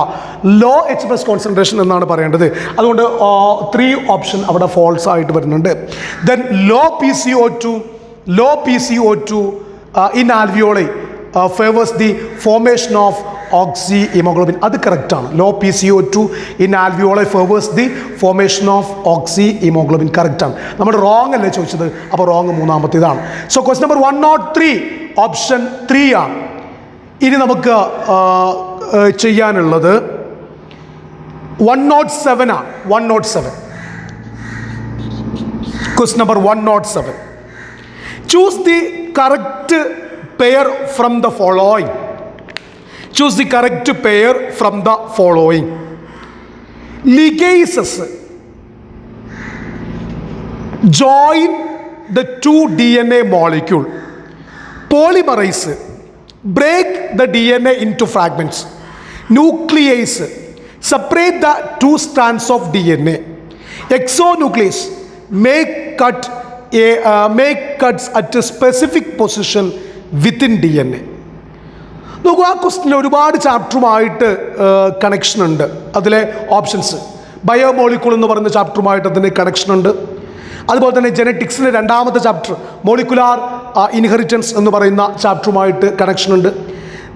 Speaker 1: ലോ H+ concentration എന്നാണ് പറയേണ്ടത്. അതുകൊണ്ട് 3 ഓപ്ഷൻ അവിടെ ഫോൾസ് ആയിട്ട് വരുന്നുണ്ട്. Then low PCO2 in alveoli favors the formation of oxyhemoglobin. അത് കറക്റ്റാണ്. Low PCO2 in alveoli favors the formation of oxyhemoglobin. കറക്റ്റാണ്. നമ്മൾ റോങ് അല്ലേ ചോദിച്ചത്, അപ്പോൾ റോങ് മൂന്നാമത്തേതാണ്. സോ ക്വസ്റ്റ്യൻ നമ്പർ 103 ഓപ്ഷൻ 3 ആണ്. ഇനി നമുക്ക് ചെയ്യാനുള്ളത് 107 ആണ്. 107 question number 107. Choose the correct pair from the following. Choose the correct pair from the following. Ligases join the 2 DNA molecule. Polymerase break the DNA into fragments. Nuclease separate the 2 strands of DNA. Exonuclease make cuts at a specific position within DNA. നോക്കൂ, ആ ക്വസ്റ്റിന് ഒരുപാട് ചാപ്റ്ററുമായിട്ട് കണക്ഷൻ ഉണ്ട്. അതിലെ ഓപ്ഷൻസ് ബയോമോളിക്യൂൾ എന്ന് പറയുന്ന ചാപ്റ്ററുമായിട്ട് അതിന് കണക്ഷൻ ഉണ്ട്. അതുപോലെ തന്നെ ജെനറ്റിക്സിൻ്റെ രണ്ടാമത്തെ ചാപ്റ്റർ മോളിക്കുലാർ ഇൻഹെറിറ്റൻസ് എന്ന് പറയുന്ന ചാപ്റ്ററുമായിട്ട് കണക്ഷൻ ഉണ്ട്.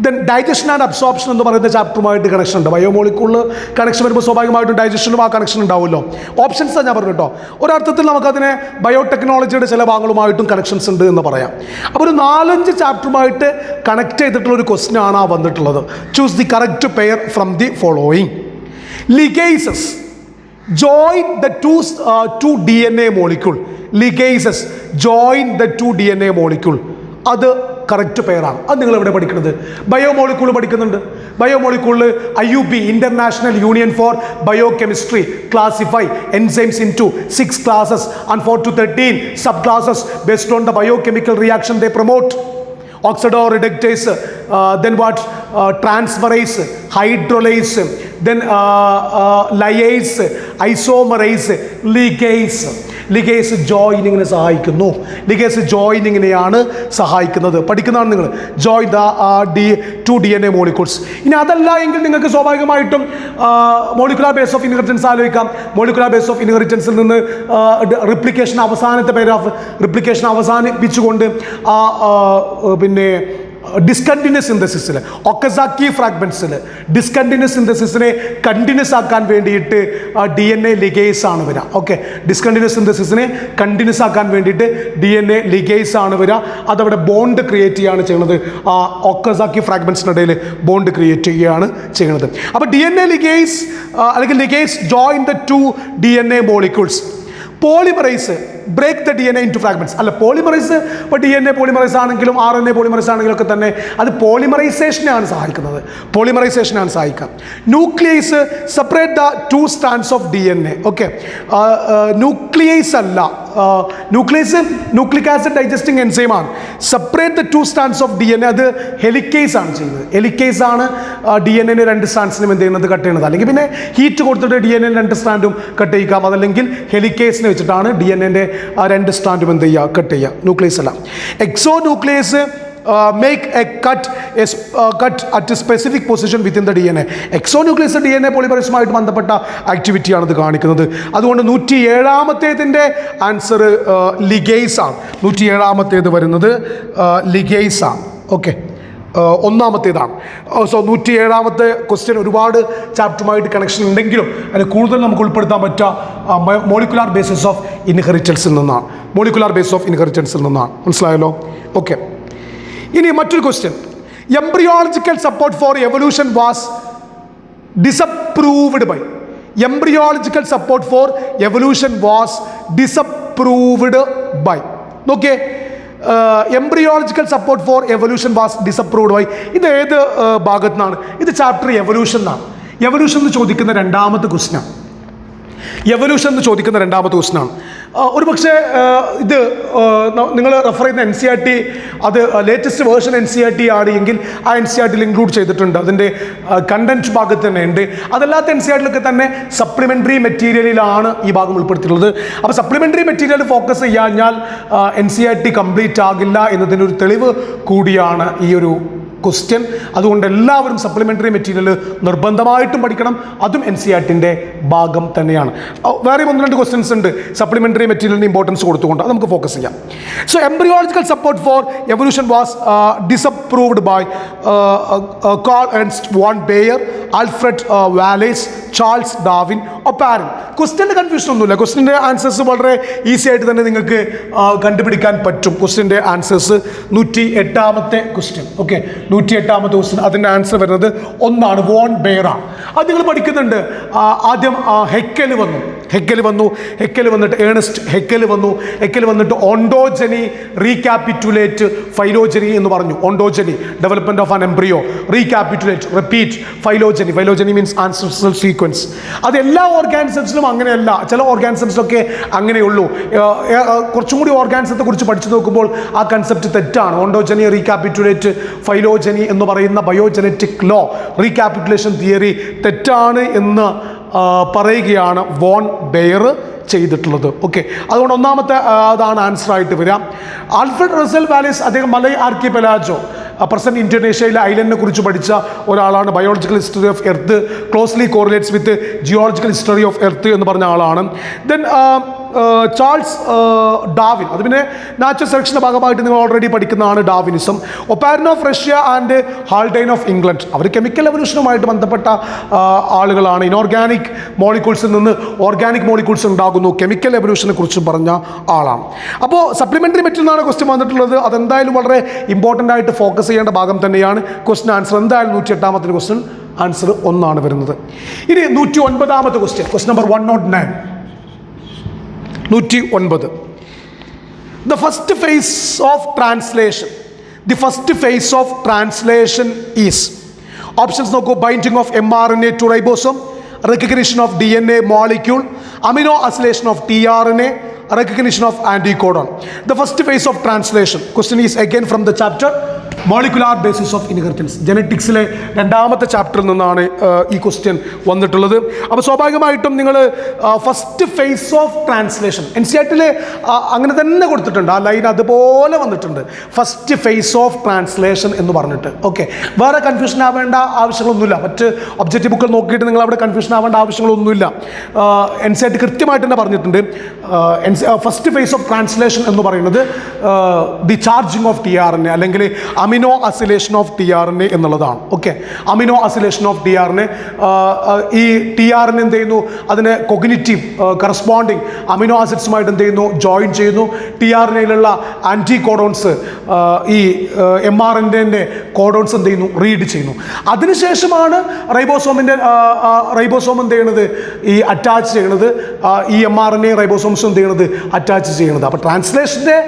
Speaker 1: ദെൻ ഡൈജഷൻ ആൻഡ് അബ്സോർപ്ഷൻ എന്ന് പറയുന്ന ചാപ്റ്ററുമായിട്ട് കണക്ഷൻ ഉണ്ട്. ബയോമോളിക്യൂളിൽ കണക്ഷൻ വരുമ്പോൾ സ്വാഭാവികമായിട്ടും ഡൈജഷനും ആ കണക്ഷൻ ഉണ്ടാവുമല്ലോ. ഓപ്ഷൻസാണ് ഞാൻ പറഞ്ഞു കേട്ടോ. ഒരർത്ഥത്തിൽ നമുക്കതിനെ ബയോടെക്നോളജിയുടെ ചില ഭാഗങ്ങളുമായിട്ടും കണക്ഷൻസ് ഉണ്ട് എന്ന് പറയാം. അപ്പോൾ ഒരു 4-5 ചാപ്റ്ററുമായിട്ട് കണക്ട് ചെയ്തിട്ടുള്ള ഒരു ക്വസ്റ്റ്യൻ ആണ് ആ വന്നിട്ടുള്ളത്. Choose the correct pair from the following. Ligases join the two DNA molecule. Ligases join the 2 DNA molecule. അത് കറക്റ്റ് പെയറാണ്. അത് നിങ്ങൾ എവിടെ പഠിക്കുന്നത്? ബയോമോളിക്യൂൾ പഠിക്കുന്നുണ്ട്. ബയോമോളിക്യൂളിൽ IUP international union for biochemistry classify enzymes into 6 classes and 4 to 13 subclasses based on the biochemical reaction they promote. Oxidoreductase, then what? Transferase, hydrolase, then lyase, isomerase, ligase. Ligase ജോയിനിങ്ങിനെ സഹായിക്കുന്നു. ലിഗേസ് ജോയിനിങ്ങിനെയാണ് സഹായിക്കുന്നത്. പഠിക്കുന്നതാണ് നിങ്ങൾ. Join the 2 DNA molecules. ഇനി അതല്ല എങ്കിൽ നിങ്ങൾക്ക് സ്വാഭാവികമായിട്ടും മോളിക്കുലാർ ബേസ് ഓഫ് ഇൻഹെറിറ്റൻസ് ആലോചിക്കാം. മോളിക്കുലാർ ബേസ് ഓഫ് ഇൻഹെറിറ്റൻസിൽ നിന്ന് റിപ്ലിക്കേഷൻ അവസാനത്തെ പാരാഗ്രാഫ് റിപ്ലിക്കേഷൻ അവസാനിപ്പിച്ചുകൊണ്ട് പിന്നെ ഡിസ്കണ്ടിന്യൂസ് സിന്തസിസിൽ ഒക്കസാക്കി ഫ്രാഗ്മെൻറ്റ്സിൽ ഡിസ്കണ്ടിന്യൂസ് സിന്തസിസിനെ കണ്ടിന്യൂസ് ആക്കാൻ വേണ്ടിയിട്ട് DNA ലിഗേസ് ആണ് വരിക. ഓക്കെ, ഡിസ്കണ്ടിന്യൂസ് സിന്തസിസിനെ കണ്ടിന്യൂസ് ആക്കാൻ വേണ്ടിയിട്ട് DNA ലിഗേസ് ആണ് വരിക. അതവിടെ ബോണ്ട് ക്രിയേറ്റ് ചെയ്യുകയാണ് ചെയ്യുന്നത്. ഒക്കസാക്കി ഫ്രാഗ്മെൻറ്റ്സിനിടയിൽ ബോണ്ട് ക്രിയേറ്റ് ചെയ്യുകയാണ് ചെയ്യുന്നത്. അപ്പോൾ DNA ലിഗേസ് അല്ലെങ്കിൽ ligase join the 2 DNA molecules. Polymerise break the DNA into fragments. അല്ല, പോളിമറൈസ് ഇപ്പോൾ DNA പോളിമറൈസ് ആണെങ്കിലും RNA പോളിമറൈസ് ആണെങ്കിലും ഒക്കെ തന്നെ അത് പോളിമറൈസേഷനാണ് സഹായിക്കുന്നത്. പോളിമറൈസേഷനാണ് സഹായിക്കുക. Nuclease separate the 2 strands of DNA. Okay, nuclease അല്ല, ന്യൂക്ലിയസ് ന്യൂക്ലിക് ആസിഡ് ഡൈജസ്റ്റിംഗ് എൻസൈമാണ്. Separate the 2 strands of DNA അത് ഹെലിക്കേസ് ആണ് ചെയ്യുന്നത്. ഹെലിക്കേസ് ആണ് DNA 2 strandsനും എന്ത് ചെയ്യുന്നത്? കട്ട് ചെയ്യുന്നത്. അല്ലെങ്കിൽ പിന്നെ ഹീറ്റ് കൊടുത്തിട്ട് DNA 2 സ്ട്രാൻഡും കട്ട് ചെയ്യിക്കാം. അതല്ലെങ്കിൽ ഹെലിക്കേസിനെ വെച്ചിട്ടാണ് DNA 2 സ്ട്രാൻഡും എന്ത് ചെയ്യുക? കട്ട് ചെയ്യുക. ന്യൂക്ലിയസ് അല്ല. എക്സോ nucleus make a cut at a specific position within the DNA. എക്സോന്യൂക്ലിയസ് DNA പോളിമറേസുമായിട്ട് ബന്ധപ്പെട്ട ആക്ടിവിറ്റിയാണ് ഇത് കാണിക്കുന്നത്. അതുകൊണ്ട് 107ാമത്തേതിൻ്റെ ആൻസർ ലിഗേസ് ആണ്. 107ാമത്തേത് വരുന്നത് ലിഗേസ് ആണ്. ഓക്കെ, ഒന്നാമത്തേതാണ്. സോ 107ാമത്തെ ക്വസ്റ്റ്യൻ ഒരുപാട് ചാപ്റ്ററുമായിട്ട് കണക്ഷൻ ഉണ്ടെങ്കിലും അതിൽ കൂടുതൽ നമുക്ക് ഉൾപ്പെടുത്താൻ പറ്റുക മോളിക്കുലാർ ബേസിസ് ഓഫ് ഇൻഹെറിറ്റൻസിൽ നിന്നാണ്. മോളിക്കുലാർ ബേസിസ് ഓഫ് ഇൻഹെറിറ്റൻസിൽ നിന്നാണ്. മനസ്സിലായല്ലോ? ഓക്കെ, ഇനി മറ്റൊരു question. Embryological support for evolution was disapproved by. Embryological support for evolution was disapproved by. നോക്കിയേ, embryological support for evolution was disapproved by. ഇത് ഏത് ഭാഗത്തു നിന്നാണ്? ഇത് ചാപ്റ്റർ എവല്യൂഷൻ എന്നാണ്. എവല്യൂഷൻ എന്ന് ചോദിക്കുന്ന രണ്ടാമത്തെ ക്വസ്റ്റ്യനാണ്. എവല്യൂഷൻ എന്ന് ചോദിക്കുന്ന രണ്ടാമത്തെ ക്വസ്റ്റ്യനാണ്. ഒരു പക്ഷേ ഇത് നിങ്ങൾ റെഫർ ചെയ്യുന്ന NCERT അത് ലേറ്റസ്റ്റ് വേർഷൻ NCERT ആണ് എങ്കിൽ ആ NCERTയിൽ ഇൻക്ലൂഡ് ചെയ്തിട്ടുണ്ട്. അതിൻ്റെ കണ്ടന്റ് ഭാഗത്ത് തന്നെ ഉണ്ട്. അതല്ലാത്ത NCERTയിലൊക്കെ തന്നെ സപ്ലിമെൻ്ററി മെറ്റീരിയലിലാണ് ഈ ഭാഗം ഉൾപ്പെടുത്തിയിട്ടുള്ളത്. അപ്പോൾ സപ്ലിമെൻ്ററി മെറ്റീരിയൽ ഫോക്കസ് ചെയ്യാഞ്ഞാൽ NCERT കംപ്ലീറ്റ് ആകില്ല എന്നതിനൊരു തെളിവ് കൂടിയാണ് ഈ ഒരു ക്വസ്റ്റ്യൻ. അതുകൊണ്ട് എല്ലാവരും സപ്ലിമെൻ്ററി മെറ്റീരിയൽ നിർബന്ധമായിട്ടും പഠിക്കണം. അതും NCERTൻ്റെ ഭാഗം തന്നെയാണ്. വേറെ 1-2 ക്വസ്റ്റ്യൻസ് ഉണ്ട് സപ്ലിമെൻ്ററി മെറ്റീരിയലിന് ഇമ്പോർട്ടൻസ് കൊടുത്തുകൊണ്ട്. അത് നമുക്ക് ഫോക്കസ് ചെയ്യാം. So embryological support for evolution was disapproved by Karl Ernst von Baer, Alfred Wallace, Charles Darwin, Oparin. ക്വസ്റ്റ്യൻ്റെ കൺഫ്യൂഷൻ ഒന്നുമില്ല. ക്വസ്റ്റ്യൻ്റെ ആൻസേഴ്സ് വളരെ ഈസി ആയിട്ട് തന്നെ നിങ്ങൾക്ക് കണ്ടുപിടിക്കാൻ പറ്റും. ക്വസ്റ്റ്യൻ്റെ ആൻസേഴ്സ് 108ാമത്തെ ക്വസ്റ്റ്യൻ. ഓക്കെ, 108ാമത്തെ ക്വസ്റ്റ്യൻ അതിൻ്റെ ആൻസർ വരുന്നത് 1 വോൺ ബെയർ. അത് നിങ്ങൾ പഠിക്കുന്നുണ്ട്. ആദ്യം ഹെക്കൽ വന്നിട്ട് ഏണസ്റ്റ് ഹെക്കൽ വന്നിട്ട് ഓണ്ടോജനി, റീക്യാപിറ്റുലേറ്റ്, ഫൈലോജനി എന്ന് പറഞ്ഞു. Ontogeny development of an embryo, recapitulate, repeat, phylogeny means ancestral sequence. അത് എല്ലാ ഓർഗാനിസംസിലും അങ്ങനെയല്ല. ചില ഓർഗാനിസംസിലൊക്കെ അങ്ങനെയുള്ളൂ. കുറച്ചും കൂടി ഓർഗാനിസത്തെ കുറിച്ച് പഠിച്ചു നോക്കുമ്പോൾ ആ കൺസെപ്റ്റ് തെറ്റാണ്. ഓണ്ടോജനി, റീക്യാപിറ്റുലേറ്റ്, ഫൈലോജനി എന്ന് പറയുന്ന ബയോജനറ്റിക് ലോ, റീക്യാപിറ്റുലേഷൻ തിയറി തെറ്റാണ് എന്ന് പറയുകയാണ് വോൺ ബെയർ ചെയ്തിട്ടുള്ളത്. ഓക്കെ, അതുകൊണ്ട് ഒന്നാമത്തെ അതാണ് ആൻസർ ആയിട്ട് വരിക. ആൽഫ്രഡ് റസൽ വാലേസ്, അദ്ദേഹം മലൈ ആർക്കിപെലാഗോ, പ്രസന്റ് ഇന്തോനേഷ്യയിലെ ഐലൻഡിനെ കുറിച്ച് പഠിച്ച ഒരാളാണ്. Biological history of earth closely correlates with geological history of earth എന്ന് പറഞ്ഞ ആളാണ്. ദെൻ ചാൾസ് ഡാർവിൻ, അത് പിന്നെ നാച്ചുറൽ സെലക്ഷൻ്റെ ഭാഗമായിട്ട് നിങ്ങൾ ഓൾറെഡി പഠിക്കുന്നതാണ് Darwinism. Oparin of Russia and Haldane of England, അവർ കെമിക്കൽ എവല്യൂഷനുമായിട്ട് ബന്ധപ്പെട്ട ആളുകളാണ്. ഇനോർഗാനിക് മോളിക്യൂൾസിൽ നിന്ന് ഓർഗാനിക് മോളിക്യൂൾസ് ഉണ്ടാകുന്നു, കെമിക്കൽ എവല്യൂഷനെ കുറിച്ച് പറഞ്ഞ ആളാണ്. അപ്പോൾ സപ്ലിമെൻ്ററി മെറ്റീരിയൽ നിന്നാണ് ക്വസ്റ്റ്യൻ വന്നിട്ടുള്ളത്. അതെന്തായാലും വളരെ ഇമ്പോർട്ടൻ്റ് ആയിട്ട് ഫോക്കസ് ചെയ്യേണ്ട ഭാഗം തന്നെയാണ്. ക്വസ്റ്റ്യൻ ആൻസർ എന്തായാലും 108ാമത്തെ ക്വസ്റ്റ്യൻ ആൻസർ 1 വരുന്നത്. ഇനി 109ാമത്തെ question, question number 109. 109. The first phase of translation is options നോക്കൂ. Binding of mRNA to ribosome, recognition of DNA molecule, amino acylation of tRNA, recognition of anticodon. The first phase of translation question is again from the chapter molecular basis of inheritance. ജെനറ്റിക്സിലെ 2ാമത്തെ ചാപ്റ്ററിൽ നിന്നാണ് ഈ ക്വസ്റ്റ്യൻ വന്നിട്ടുള്ളത്. അപ്പോൾ സ്വാഭാവികമായിട്ടും നിങ്ങൾ ഫസ്റ്റ് ഫേസ് ഓഫ് ട്രാൻസ്ലേഷൻ NCERTയിൽ അങ്ങനെ തന്നെ കൊടുത്തിട്ടുണ്ട്. ആ ലൈൻ അതുപോലെ വന്നിട്ടുണ്ട്, ഫസ്റ്റ് ഫേസ് ഓഫ് ട്രാൻസ്ലേഷൻ എന്ന് പറഞ്ഞിട്ട്. ഓക്കെ, വേറെ കൺഫ്യൂഷൻ ആവേണ്ട ആവശ്യങ്ങളൊന്നുമില്ല. മറ്റ് ഒബ്ജക്റ്റീവ് ബുക്കുകൾ നോക്കിയിട്ട് നിങ്ങൾ അവിടെ കൺഫ്യൂഷൻ ആവേണ്ട ആവശ്യങ്ങളൊന്നുമില്ല. NCERT കൃത്യമായിട്ട് തന്നെ പറഞ്ഞിട്ടുണ്ട്. ഫസ്റ്റ് ഫേസ് ഓഫ് ട്രാൻസ്ലേഷൻ എന്ന് പറയുന്നത് ദി ചാർജിങ് ഓഫ് tRNA അല്ലെങ്കിൽ അമിനോ അസിലേഷൻ ഓഫ് tRNA എന്നുള്ളതാണ്. Okay, aminoacylation of tRNA. ഈ tRNA എന്ത് ചെയ്യുന്നു, അതിനെ കൊഗ്നിറ്റീവ് കറസ്പോണ്ടിങ് അമിനോ ആസിഡ്സുമായിട്ട് എന്ത് ചെയ്യുന്നു, ജോയിൻ ചെയ്യുന്നു. tRNAയിലുള്ള ആൻറ്റി കോഡോൺസ് ഈ mRNA കോഡോൺസ് എന്ത് ചെയ്യുന്നു, റീഡ് ചെയ്യുന്നു. അതിനുശേഷമാണ് റൈബോസോം എന്ത് ചെയ്യണത്, ഈ അറ്റാച്ച് ചെയ്യണത്, ഈ mRNA റൈബോസോംസ് എന്ത് ചെയ്യണത്, അറ്റാച്ച് ചെയ്യണത്. അപ്പോൾ ട്രാൻസ്ലേഷൻ്റെ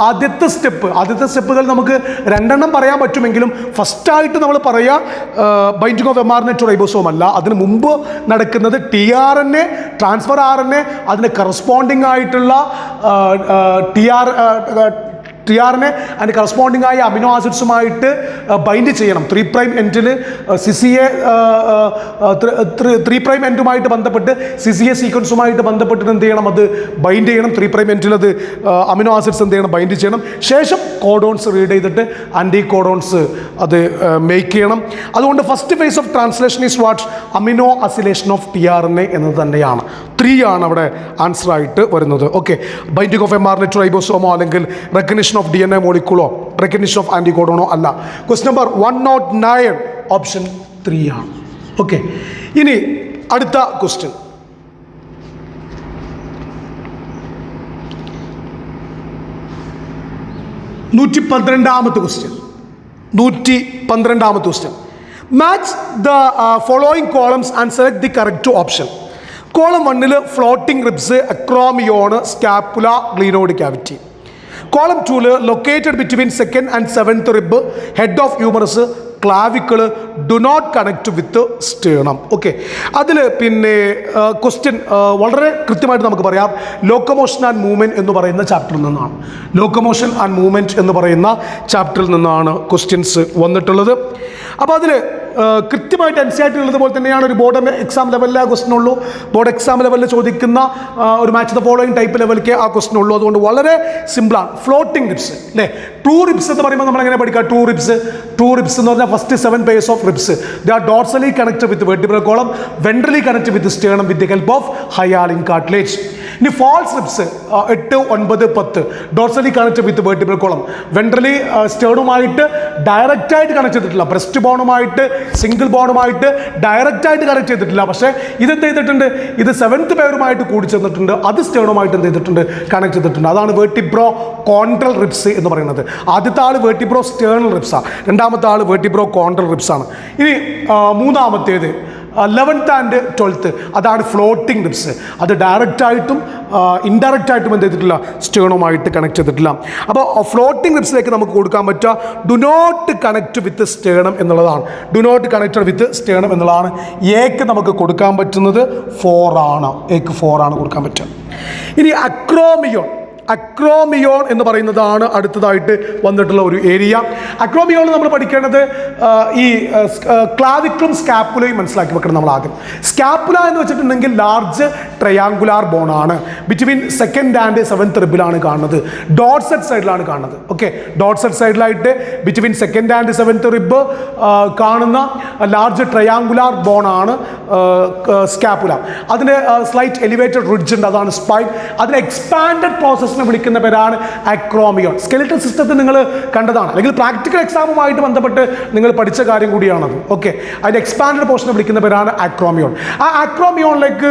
Speaker 1: ആദ്യത്തെ സ്റ്റെപ്പുകൾ നമുക്ക് 2 പറയാൻ പറ്റുമെങ്കിലും ഫസ്റ്റായിട്ട് നമ്മൾ പറയുക binding of mRNA to ribosome അല്ല. അതിന് മുമ്പ് നടക്കുന്നത് tRNA ട്രാൻസ്ഫർ RNA, അതിന് കറസ്പോണ്ടിങ് ആയിട്ടുള്ള tRNA അതിന് കറസ്പോണ്ടിങ് ആയ അമിനോ ആസിഡ്സുമായിട്ട് ബൈൻഡ് ചെയ്യണം. 3' എൻഡിൽ CCA 3' എൻഡുമായിട്ട് ബന്ധപ്പെട്ട് CCA സീക്വൻസുമായിട്ട് ബന്ധപ്പെട്ടിട്ട് എന്ത് ചെയ്യണം, അത് ബൈൻഡ് ചെയ്യണം. 3' എൻഡിൽ അത് അമിനോ ആസിഡ്സ് എന്ത് ചെയ്യണം, ബൈൻഡ് ചെയ്യണം. ശേഷം കോഡോൺസ് റീഡ് ചെയ്തിട്ട് ആൻറ്റി കോഡോൺസ് അത് മേക്ക് ചെയ്യണം. അതുകൊണ്ട് first phase of translation is what? Aminoacylation of tRNA എന്നത് തന്നെയാണ്. 3 ആണ് അവിടെ ആൻസർ ആയിട്ട് വരുന്നത്. Okay, binding of mRNA to റൈബോസോമോ അല്ലെങ്കിൽ റെക്കഗ്നിഷൻ ഓഫ് DNA മോളിക്യൂളോ റെക്കഗ്നിഷൻ ഓഫ് ആൻറ്റി കോഡോണോ അല്ല. ക്വസ്റ്റ്യൻ നമ്പർ 109 ഓപ്ഷൻ 3 ആണ്. ഓക്കെ, ഇനി അടുത്ത ക്വസ്റ്റ്യൻ. നൂറ്റി പന്ത്രണ്ടാമത്തെ question. Match the following columns and select the correct option. Column 1 floating ribs, acromion, scapula, glenoid cavity. Column 2 located between 2nd and 7th rib, head of humerus, clavicle, do not connect with sternum. Okay, അതിൽ പിന്നെ ക്വസ്റ്റ്യൻ വളരെ കൃത്യമായിട്ട് നമുക്ക് പറയാം. ലോക്കോമോഷൻ ആൻഡ് മൂവ്മെൻറ്റ് എന്ന് പറയുന്ന ചാപ്റ്ററിൽ നിന്നാണ്. ലോക്കോമോഷൻ ആൻഡ് മൂവ്മെൻറ്റ് എന്ന് പറയുന്ന ചാപ്റ്ററിൽ നിന്നാണ് ക്വസ്റ്റ്യൻസ് വന്നിട്ടുള്ളത്. അപ്പോൾ അതിൽ കൃത്യമായിട്ട് NCERT ഉള്ളതുപോലെ തന്നെയാണ് ഒരു ബോർഡ് എക്സാം ലെവലിലെ ആ ക്വസ്റ്റ്യൻ ഉള്ളൂ. ബോർഡ് എക്സാം ലെവലിൽ ചോദിക്കുന്ന ഒരു മാച്ച് ദ ഫോളോയിങ് ടൈപ്പ് ലെവലിലേക്ക് ആ ക്വസ്റ്റ്യൻ ഉള്ളൂ. അതുകൊണ്ട് വളരെ സിമ്പിളാണ്. ഫ്ലോട്ടിംഗ് റിബ്സ് അല്ലേ? ട്രൂ റിബ്സ് എന്ന് പറയുമ്പോൾ നമ്മൾ എങ്ങനെ പഠിക്കുക? ട്രൂ റിബ്സ് എന്ന് പറഞ്ഞാൽ first 7 pairs of ribs, they are dorsally connected with the vertebral column, ventrally connected with the sternum with the help of hyaline cartilage. ഇനി false ribs 8, 9, 10 dorsally connected with the vertebral column, ventrally സ്റ്റേണുമായിട്ട് ഡയറക്റ്റ് ആയിട്ട് കണക്ട് ചെയ്തിട്ടില്ല. ബ്രസ്റ്റ് ബോണുമായിട്ട് സിംഗിൾ ബോണുമായിട്ട് ഡയറക്റ്റ് ആയിട്ട് കണക്ട് ചെയ്തിട്ടില്ല. പക്ഷേ ഇത് എന്ത് ചെയ്തിട്ടുണ്ട്? ഇത് 7th പെയറുമായിട്ട് കൂടി ചേർന്നിട്ടുണ്ട്. അത് സ്റ്റേണുമായിട്ട് എന്ത് ചെയ്തിട്ടുണ്ട്? കണക്ട് ചെയ്തിട്ടുണ്ട്. അതാണ് വെർട്ടിബ്രോ കോൺട്രൽ റിബ്സ് എന്ന് പറയുന്നത്. ആദ്യത്തെ ആൾ വെർട്ടിബ്രോ സ്റ്റേണൽ റിബ്സാണ്, രണ്ടാമത്തെ ആൾ വെർട്ടിബ്രോ കോൺട്രൽ റിബ്സാണ്. ഇനി മൂന്നാമത്തേത് 11th and 12th അതാണ് ഫ്ലോട്ടിംഗ് റിബ്സ്. അത് ഡയറക്റ്റായിട്ടും ഇൻഡയറക്റ്റായിട്ടും എന്ത് ചെയ്തിട്ടില്ല? സ്റ്റേണുമായിട്ട് കണക്ട് ചെയ്തിട്ടില്ല. അപ്പോൾ ഫ്ലോട്ടിംഗ് റിബ്സിലേക്ക് നമുക്ക് കൊടുക്കാൻ പറ്റുക do not connect with sternum എന്നുള്ളതാണ്. Do not connected with sternum എന്നുള്ളതാണ്. എക്ക് നമുക്ക് കൊടുക്കാൻ പറ്റുന്നത് 4 ആണ്. എക്ക് 4 ആണ് കൊടുക്കാൻ പറ്റുക. ഇനി അക്രോമിയോൺ എന്ന് പറയുന്നതാണ് അടുത്തതായിട്ട് വന്നിട്ടുള്ള ഒരു ഏരിയ. അക്രോമിയോൺ നമ്മൾ പഠിക്കേണ്ടത് ഈ ക്ലാവിക്ലും സ്കാപ്പുലയും മനസ്സിലാക്കി വെക്കണം നമ്മൾ ആദ്യം. സ്കാപ്പുല എന്ന് വെച്ചിട്ടുണ്ടെങ്കിൽ ലാർജ് ട്രയാങ്കുലാർ ബോണാണ്. ബിറ്റ്വീൻ 2nd and 7th റിബിലാണ് കാണുന്നത്. ഡോട്ട്സെറ്റ് സൈഡിലാണ് കാണുന്നത്. ഓക്കെ, ഡോട്ട്സെറ്റ് സൈഡിലായിട്ട് between 2nd and 7th rib കാണുന്ന ലാർജ് ട്രയാങ്കുലാർ ബോണാണ് സ്കാപ്പുല. അതിന് സ്ലൈറ്റ് എലിവേറ്റഡ് റിഡ്ജ് ഉണ്ട്, അതാണ് സ്പൈൻ. അതിന് എക്സ്പാൻഡഡ് പ്രോസസ് വിളിക്കുന്ന പേരാണ് അക്രോമിയോൺ. സ്കെലിറ്റൽ സിസ്റ്റത്തിൽ നിങ്ങൾ കണ്ടതാണ്, അല്ലെങ്കിൽ പ്രാക്ടിക്കൽ എക്സാമുമായിട്ട് ബന്ധപ്പെട്ട് നിങ്ങൾ പഠിച്ച കാര്യം കൂടിയാണത്. ഓക്കെ, അതിൻ്റെ എക്സ്പാൻഡഡ് പോർഷനെ വിളിക്കുന്ന പേരാണ് അക്രോമിയോൺ. ആ അക്രോമിയോണിലേക്ക്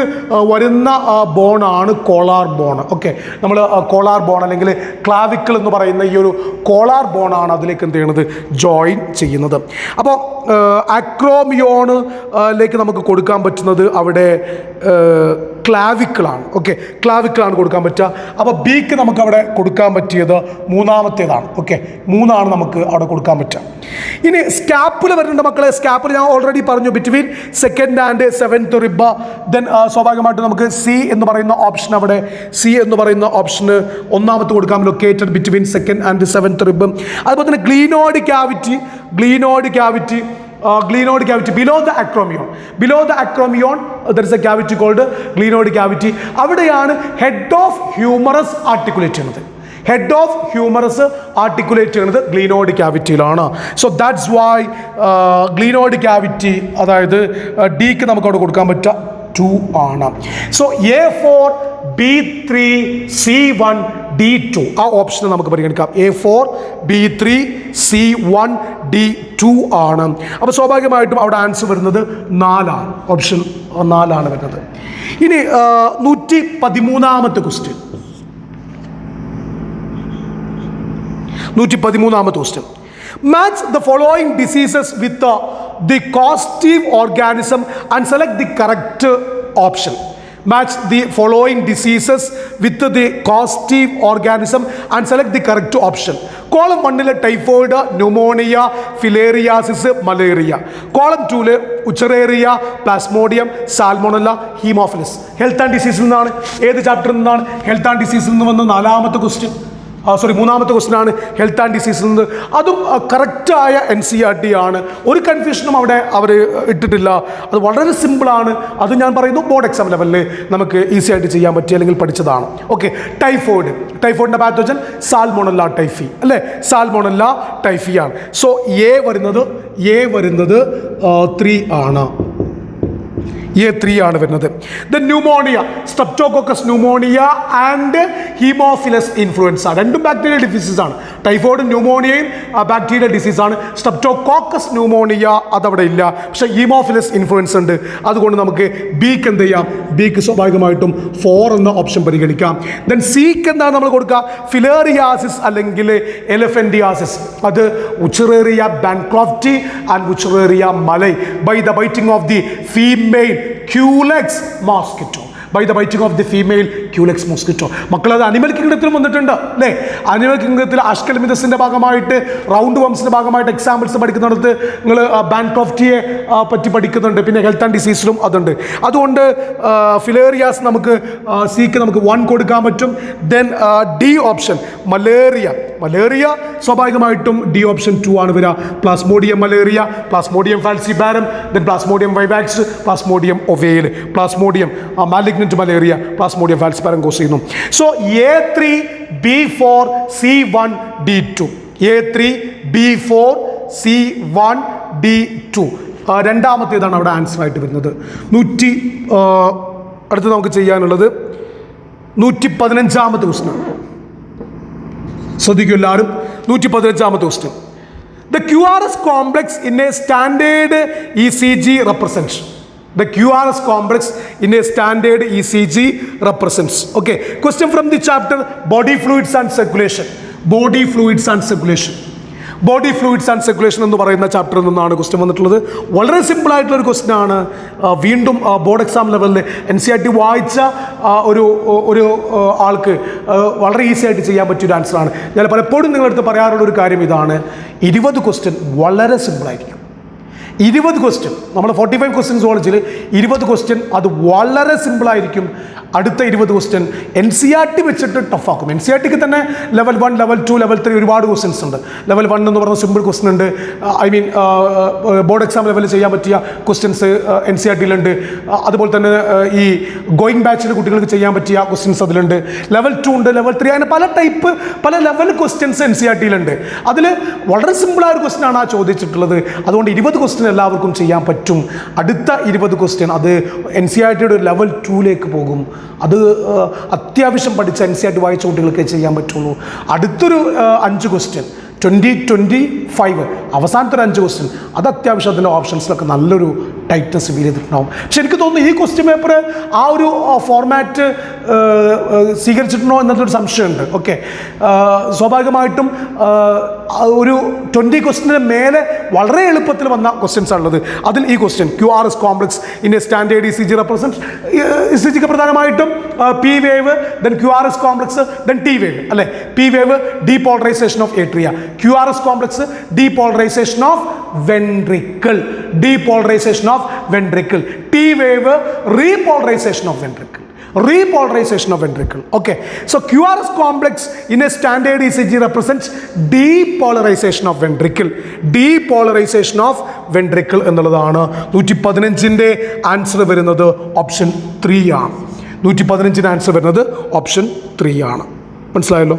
Speaker 1: വരുന്ന ബോണാണ് കോളാർ ബോൺ. ഓക്കെ, നമ്മൾ കോളാർ ബോൺ അല്ലെങ്കിൽ ക്ലാവിക്കിൾ എന്ന് പറയുന്ന ഈ ഒരു കോളാർ ബോണാണ് അതിലേക്ക് എന്ത് ചെയ്യുന്നത്? ജോയിൻ ചെയ്യുന്നത്. അപ്പോൾ അക്രോമിയോണിലേക്ക് നമുക്ക് കൊടുക്കാൻ പറ്റുന്നത് അവിടെ ക്ലാവിക്കിളാണ്. ഓക്കെ, ക്ലാവിക്കിളാണ് കൊടുക്കാൻ പറ്റുക. അപ്പോൾ ബിക്ക് നമുക്ക് അവിടെ കൊടുക്കാൻ പറ്റിയത് മൂന്നാമത്തേതാണ്. ഓക്കെ, 3 ആണ് നമുക്ക് അവിടെ കൊടുക്കാൻ പറ്റുക. ഇനി സ്കാപ്പുല വരുന്നുണ്ട് മക്കളെ. സ്കാപ്പുല ഞാൻ ഓൾറെഡി പറഞ്ഞു, between 2nd and 7th റിബ. Then സ്വാഭാവികമായിട്ട് നമുക്ക് സി എന്ന് പറയുന്ന ഓപ്ഷൻ അവിടെ ഒന്നാമത്തെ കൊടുക്കാം, located between 2nd and 7th rib. അതുപോലെ തന്നെ ഗ്ലീനോയിഡ് cavity below the acromion there is a cavity called glenoid cavity. അവിടെയാണ് ഹെഡ് ഓഫ് ഹ്യൂമറസ് ആർട്ടിക്കുലേറ്റ് ചെയ്യുന്നത്. ഹെഡ് ഓഫ് ഹ്യൂമറസ് ആർട്ടിക്കുലേറ്റ് ചെയ്യുന്നത് ഗ്ലീനോയിഡ് ക്യാവിറ്റിയിലാണ്. സോ ദാറ്റ്സ് വൈ ഗ്ലീനോയിഡ് ക്യാവിറ്റി, അതായത് ഡിക്ക് നമുക്ക് അവിടെ കൊടുക്കാൻ പറ്റുക 2 ആണ്. So A4 B3 C1 D2 ആ ഓപ്ഷനെ നമുക്ക് പരിഗണിക്കാം. A4 B3 C1 D2 ആണ്. അപ്പോൾ സ്വാഭാവികമായിട്ടും അവിടെ ആൻസർ വരുന്നത് 4 ആണ്. ഓപ്ഷൻ 4 ആണ് വരുന്നത്. ഇനി 113ാമത്തെ ക്വസ്റ്റ്യൻ. 113ാമത്തെ question. Match the following diseases with the causative organism and select the correct option. Match the following diseases with the causative organism and select the correct option. Column 1 typhoid, pneumonia, filariasis, malaria. Column 2 wuchereria, plasmodium, salmonella, haemophilus. Health and ഡിസീസിൽ നിന്നാണ്. ഏത് ചാപ്റ്ററിൽ നിന്നാണ്? ഹെൽത്ത് ആൻഡ് ഡിസീസിൽ നിന്ന് വന്ന 4ാമത്തെ ക്വസ്റ്റ്യൻ. മൂന്നാമത്തെ ക്വസ്റ്റ്യൻ ആണ് ഹെൽത്ത് ആൻഡ് ഡിസീസിൽ നിന്ന്. അതും കറക്റ്റായ NCERT ആണ്. ഒരു കൺഫ്യൂഷനും അവിടെ അവർ ഇട്ടിട്ടില്ല. അത് വളരെ സിമ്പിളാണ്. അത് ഞാൻ പറയുന്നു ബോർഡ് എക്സാം ലെവലിൽ നമുക്ക് ഈസി ആയിട്ട് ചെയ്യാൻ പറ്റിയ അല്ലെങ്കിൽ പഠിച്ചതാണ്. ഓക്കെ, ടൈഫോയിഡിൻ്റെ പാത്തോജൻ സാൽമോണല്ല ടൈഫി അല്ലേ, സാൽമോണല്ല ടൈഫി ആണ്. സോ എ വരുന്നത് 3 ആണ്. A3 ആണ് വരുന്നത്. Then pneumonia, streptococcus pneumonia and Haemophilus influenza, രണ്ടും ബാക്ടീരിയൽ ഡിസീസസ് ആണ്. ടൈഫോയിഡും ന്യൂമോണിയയും ബാക്ടീരിയൽ ഡിസീസ് ആണ്. സ്ട്രെപ്റ്റോകോക്കസ് ന്യൂമോണിയ അതവിടെ ഇല്ല, പക്ഷേ ഹീമോഫിലസ് ഇൻഫ്ലുവൻസ ഉണ്ട്. അതുകൊണ്ട് നമുക്ക് ബിക്ക് എന്ത് ചെയ്യാം, ബിക്ക് സ്വാഭാവികമായിട്ടും 4 എന്ന ഓപ്ഷൻ പരിഗണിക്കാം. ദെൻ സിക്ക് എന്താണ് നമ്മൾ കൊടുക്കുക, ഫിലേറിയാസിസ് അല്ലെങ്കിൽ എലഫന്റിയാസിസ്. അത് wuchereria bancrofti and wuchereria malayi by the biting of the female Culex mosquito. By the biting of the female Culex mosquito. മക്കൾ അത് അനിമൽ കിങ്ഡത്തിലും വന്നിട്ടുണ്ട് അല്ലേ. അനിമൽ കിങ്ഡത്തിൽ അഷ്കൽമിതസിൻ്റെ ഭാഗമായിട്ട് റൗണ്ട് വംസിൻ്റെ ഭാഗമായിട്ട് എക്സാമ്പിൾസ് പഠിക്കുന്നിടത്ത് നിങ്ങൾ ബാൻക്രോഫ്റ്റിയെ പറ്റി പഠിക്കുന്നുണ്ട്. പിന്നെ ഹെൽത്ത് ആൻഡ് ഡിസീസിലും അതുണ്ട്. അതുകൊണ്ട് ഫിലേറിയാസ് നമുക്ക് സിക്ക് നമുക്ക് 1 കൊടുക്കാൻ പറ്റും. ദെൻ ഡി ഓപ്ഷൻ മലേറിയ സ്വാഭാവികമായിട്ടും ഡി ഓപ്ഷൻ 2 ആണ് വരിക. Plasmodium malaria, plasmodium falciparum, then plasmodium vivax, plasmodium ovale, plasmodium malignant malaria, plasmodium falciparum cause ചെയ്യുന്നു. So A3 B4 C1 D2, A3 B4 C1 D2 രണ്ടാമത്തേതാണ് അവിടെ ആൻസർ ആയിട്ട് വരുന്നത്. അടുത്ത് നമുക്ക് ചെയ്യാനുള്ളത് 115ാമത്തെ ക്വസ്റ്റ്യൻ. ശ്രദ്ധിക്കൂ എല്ലാവരും. 115ാമത്തെ question. The QRS complex in a standard ECG represents. The QRS complex in a standard ECG represents. Okay. Question from the chapter Body Fluids and Circulation. Body Fluids and Circulation. Body fluids and circulation എന്ന് പറയുന്ന ചാപ്റ്ററിൽ നിന്നാണ് ക്വസ്റ്റ്യൻ വന്നിട്ടുള്ളത്. വളരെ സിമ്പിൾ ആയിട്ടുള്ളൊരു ക്വസ്റ്റ്യൻ ആണ്. വീണ്ടും ബോർഡ് എക്സാം ലെവലിൽ NCERT വായിച്ച ഒരു ആൾക്ക് വളരെ ഈസി ആയിട്ട് ചെയ്യാൻ പറ്റിയൊരു ആൻസറാണ്. ഞാൻ പലപ്പോഴും നിങ്ങളടുത്ത് പറയാറുള്ളൊരു കാര്യം ഇതാണ്, 20 ക്വസ്റ്റ്യൻ വളരെ സിമ്പിളായിരിക്കും. 20 ക്വസ്റ്റ്യൻ നമ്മൾ 45 ക്വസ്റ്റ്യൻ സോൾജിൽ 20 ക്വസ്റ്റ്യൻ അത് വളരെ സിമ്പിളായിരിക്കും. അടുത്ത 20 ക്വസ്റ്റ്യൻ NCERT വെച്ചിട്ട് ടഫാക്കും. NCERTക്ക് തന്നെ ലെവൽ 1, ലെവൽ 2, ലെവൽ 3 ഒരുപാട് ക്വസ്റ്റ്യൻസ് ഉണ്ട്. ലെവൽ 1 എന്ന് പറഞ്ഞ സിമ്പിൾ ക്വസ്റ്റ്യൻ ഉണ്ട്. ബോർഡ് എക്സാം ലെവലിൽ ചെയ്യാൻ പറ്റിയ ക്വസ്റ്റ്യൻസ് NCERTയിലുണ്ട്. അതുപോലെ തന്നെ ഈ ഗോയിങ് ബാച്ചിൽ കുട്ടികൾക്ക് ചെയ്യാൻ പറ്റിയ ക്വസ്റ്റ്യൻസ് അതിലുണ്ട്. ലെവൽ 2 ഉണ്ട്, ലെവൽ 3, അങ്ങനെ പല ലെവൽ ക്വസ്റ്റ്യൻസ് NCERTയിലുണ്ട്. അതിൽ വളരെ സിമ്പിളായ ഒരു ക്വസ്റ്റ്യൻ ആണ് ആ ചോദിച്ചിട്ടുള്ളത്. അതുകൊണ്ട് 20 ക്വസ്റ്റ്യൻ എല്ലാവർക്കും ചെയ്യാൻ പറ്റും. അടുത്ത 20 ക്വസ്റ്റ്യൻ അത് NCERTയുടെ ലെവൽ 2ലേക്ക് പോകും. അത് അത്യാവശ്യം പഠിച്ച NCERT വായിച്ച കുട്ടികൾക്ക് ചെയ്യാൻ പറ്റുള്ളൂ. അടുത്തൊരു 5 ക്വസ്റ്റ്യൻ 2025 അവസാനത്തെ ഒരു 5 ക്വസ്റ്റ്യൻ അത് അത്യാവശ്യം അതിൻ്റെ ഓപ്ഷൻസിലൊക്കെ നല്ലൊരു ടൈറ്റ്നസ് ഫീൽ ചെയ്തിട്ടുണ്ടാവും. പക്ഷെ എനിക്ക് തോന്നുന്നു ഈ ക്വസ്റ്റ്യൻ പേപ്പർ ആ ഒരു ഫോർമാറ്റ് സ്വീകരിച്ചിട്ടുണ്ടോ എന്നതൊരു സംശയമുണ്ട്. ഓക്കെ, സ്വാഭാവികമായിട്ടും ഒരു 20 ക്വസ്റ്റ്യന് മേലെ വളരെ എളുപ്പത്തിൽ വന്ന ക്വസ്റ്റ്യൻസ് ആണുള്ളത്. അതിൽ ഈ question QRS complex in a standard ECG represent, ECGക്ക് പ്രധാനമായിട്ടും P wave, then QRS complex, then T wave അല്ലേ. P wave depolarization of atria, QRS complex depolarization of ventricle, depolarization of ventricle. T wave repolarization of ventricle, repolarization of ventricle. Okay, so QRS complex in a standard ECG represents depolarization of ventricle, depolarization of ventricle എന്നുള്ളതാണ് 115ന്റെ ആൻസർ വരുന്നത് ഓപ്ഷൻ 3 ആണ്. 115ന്റെ ആൻസർ വരുന്നത് ഓപ്ഷൻ 3 ആണ്. മനസ്സിലായല്ലോ?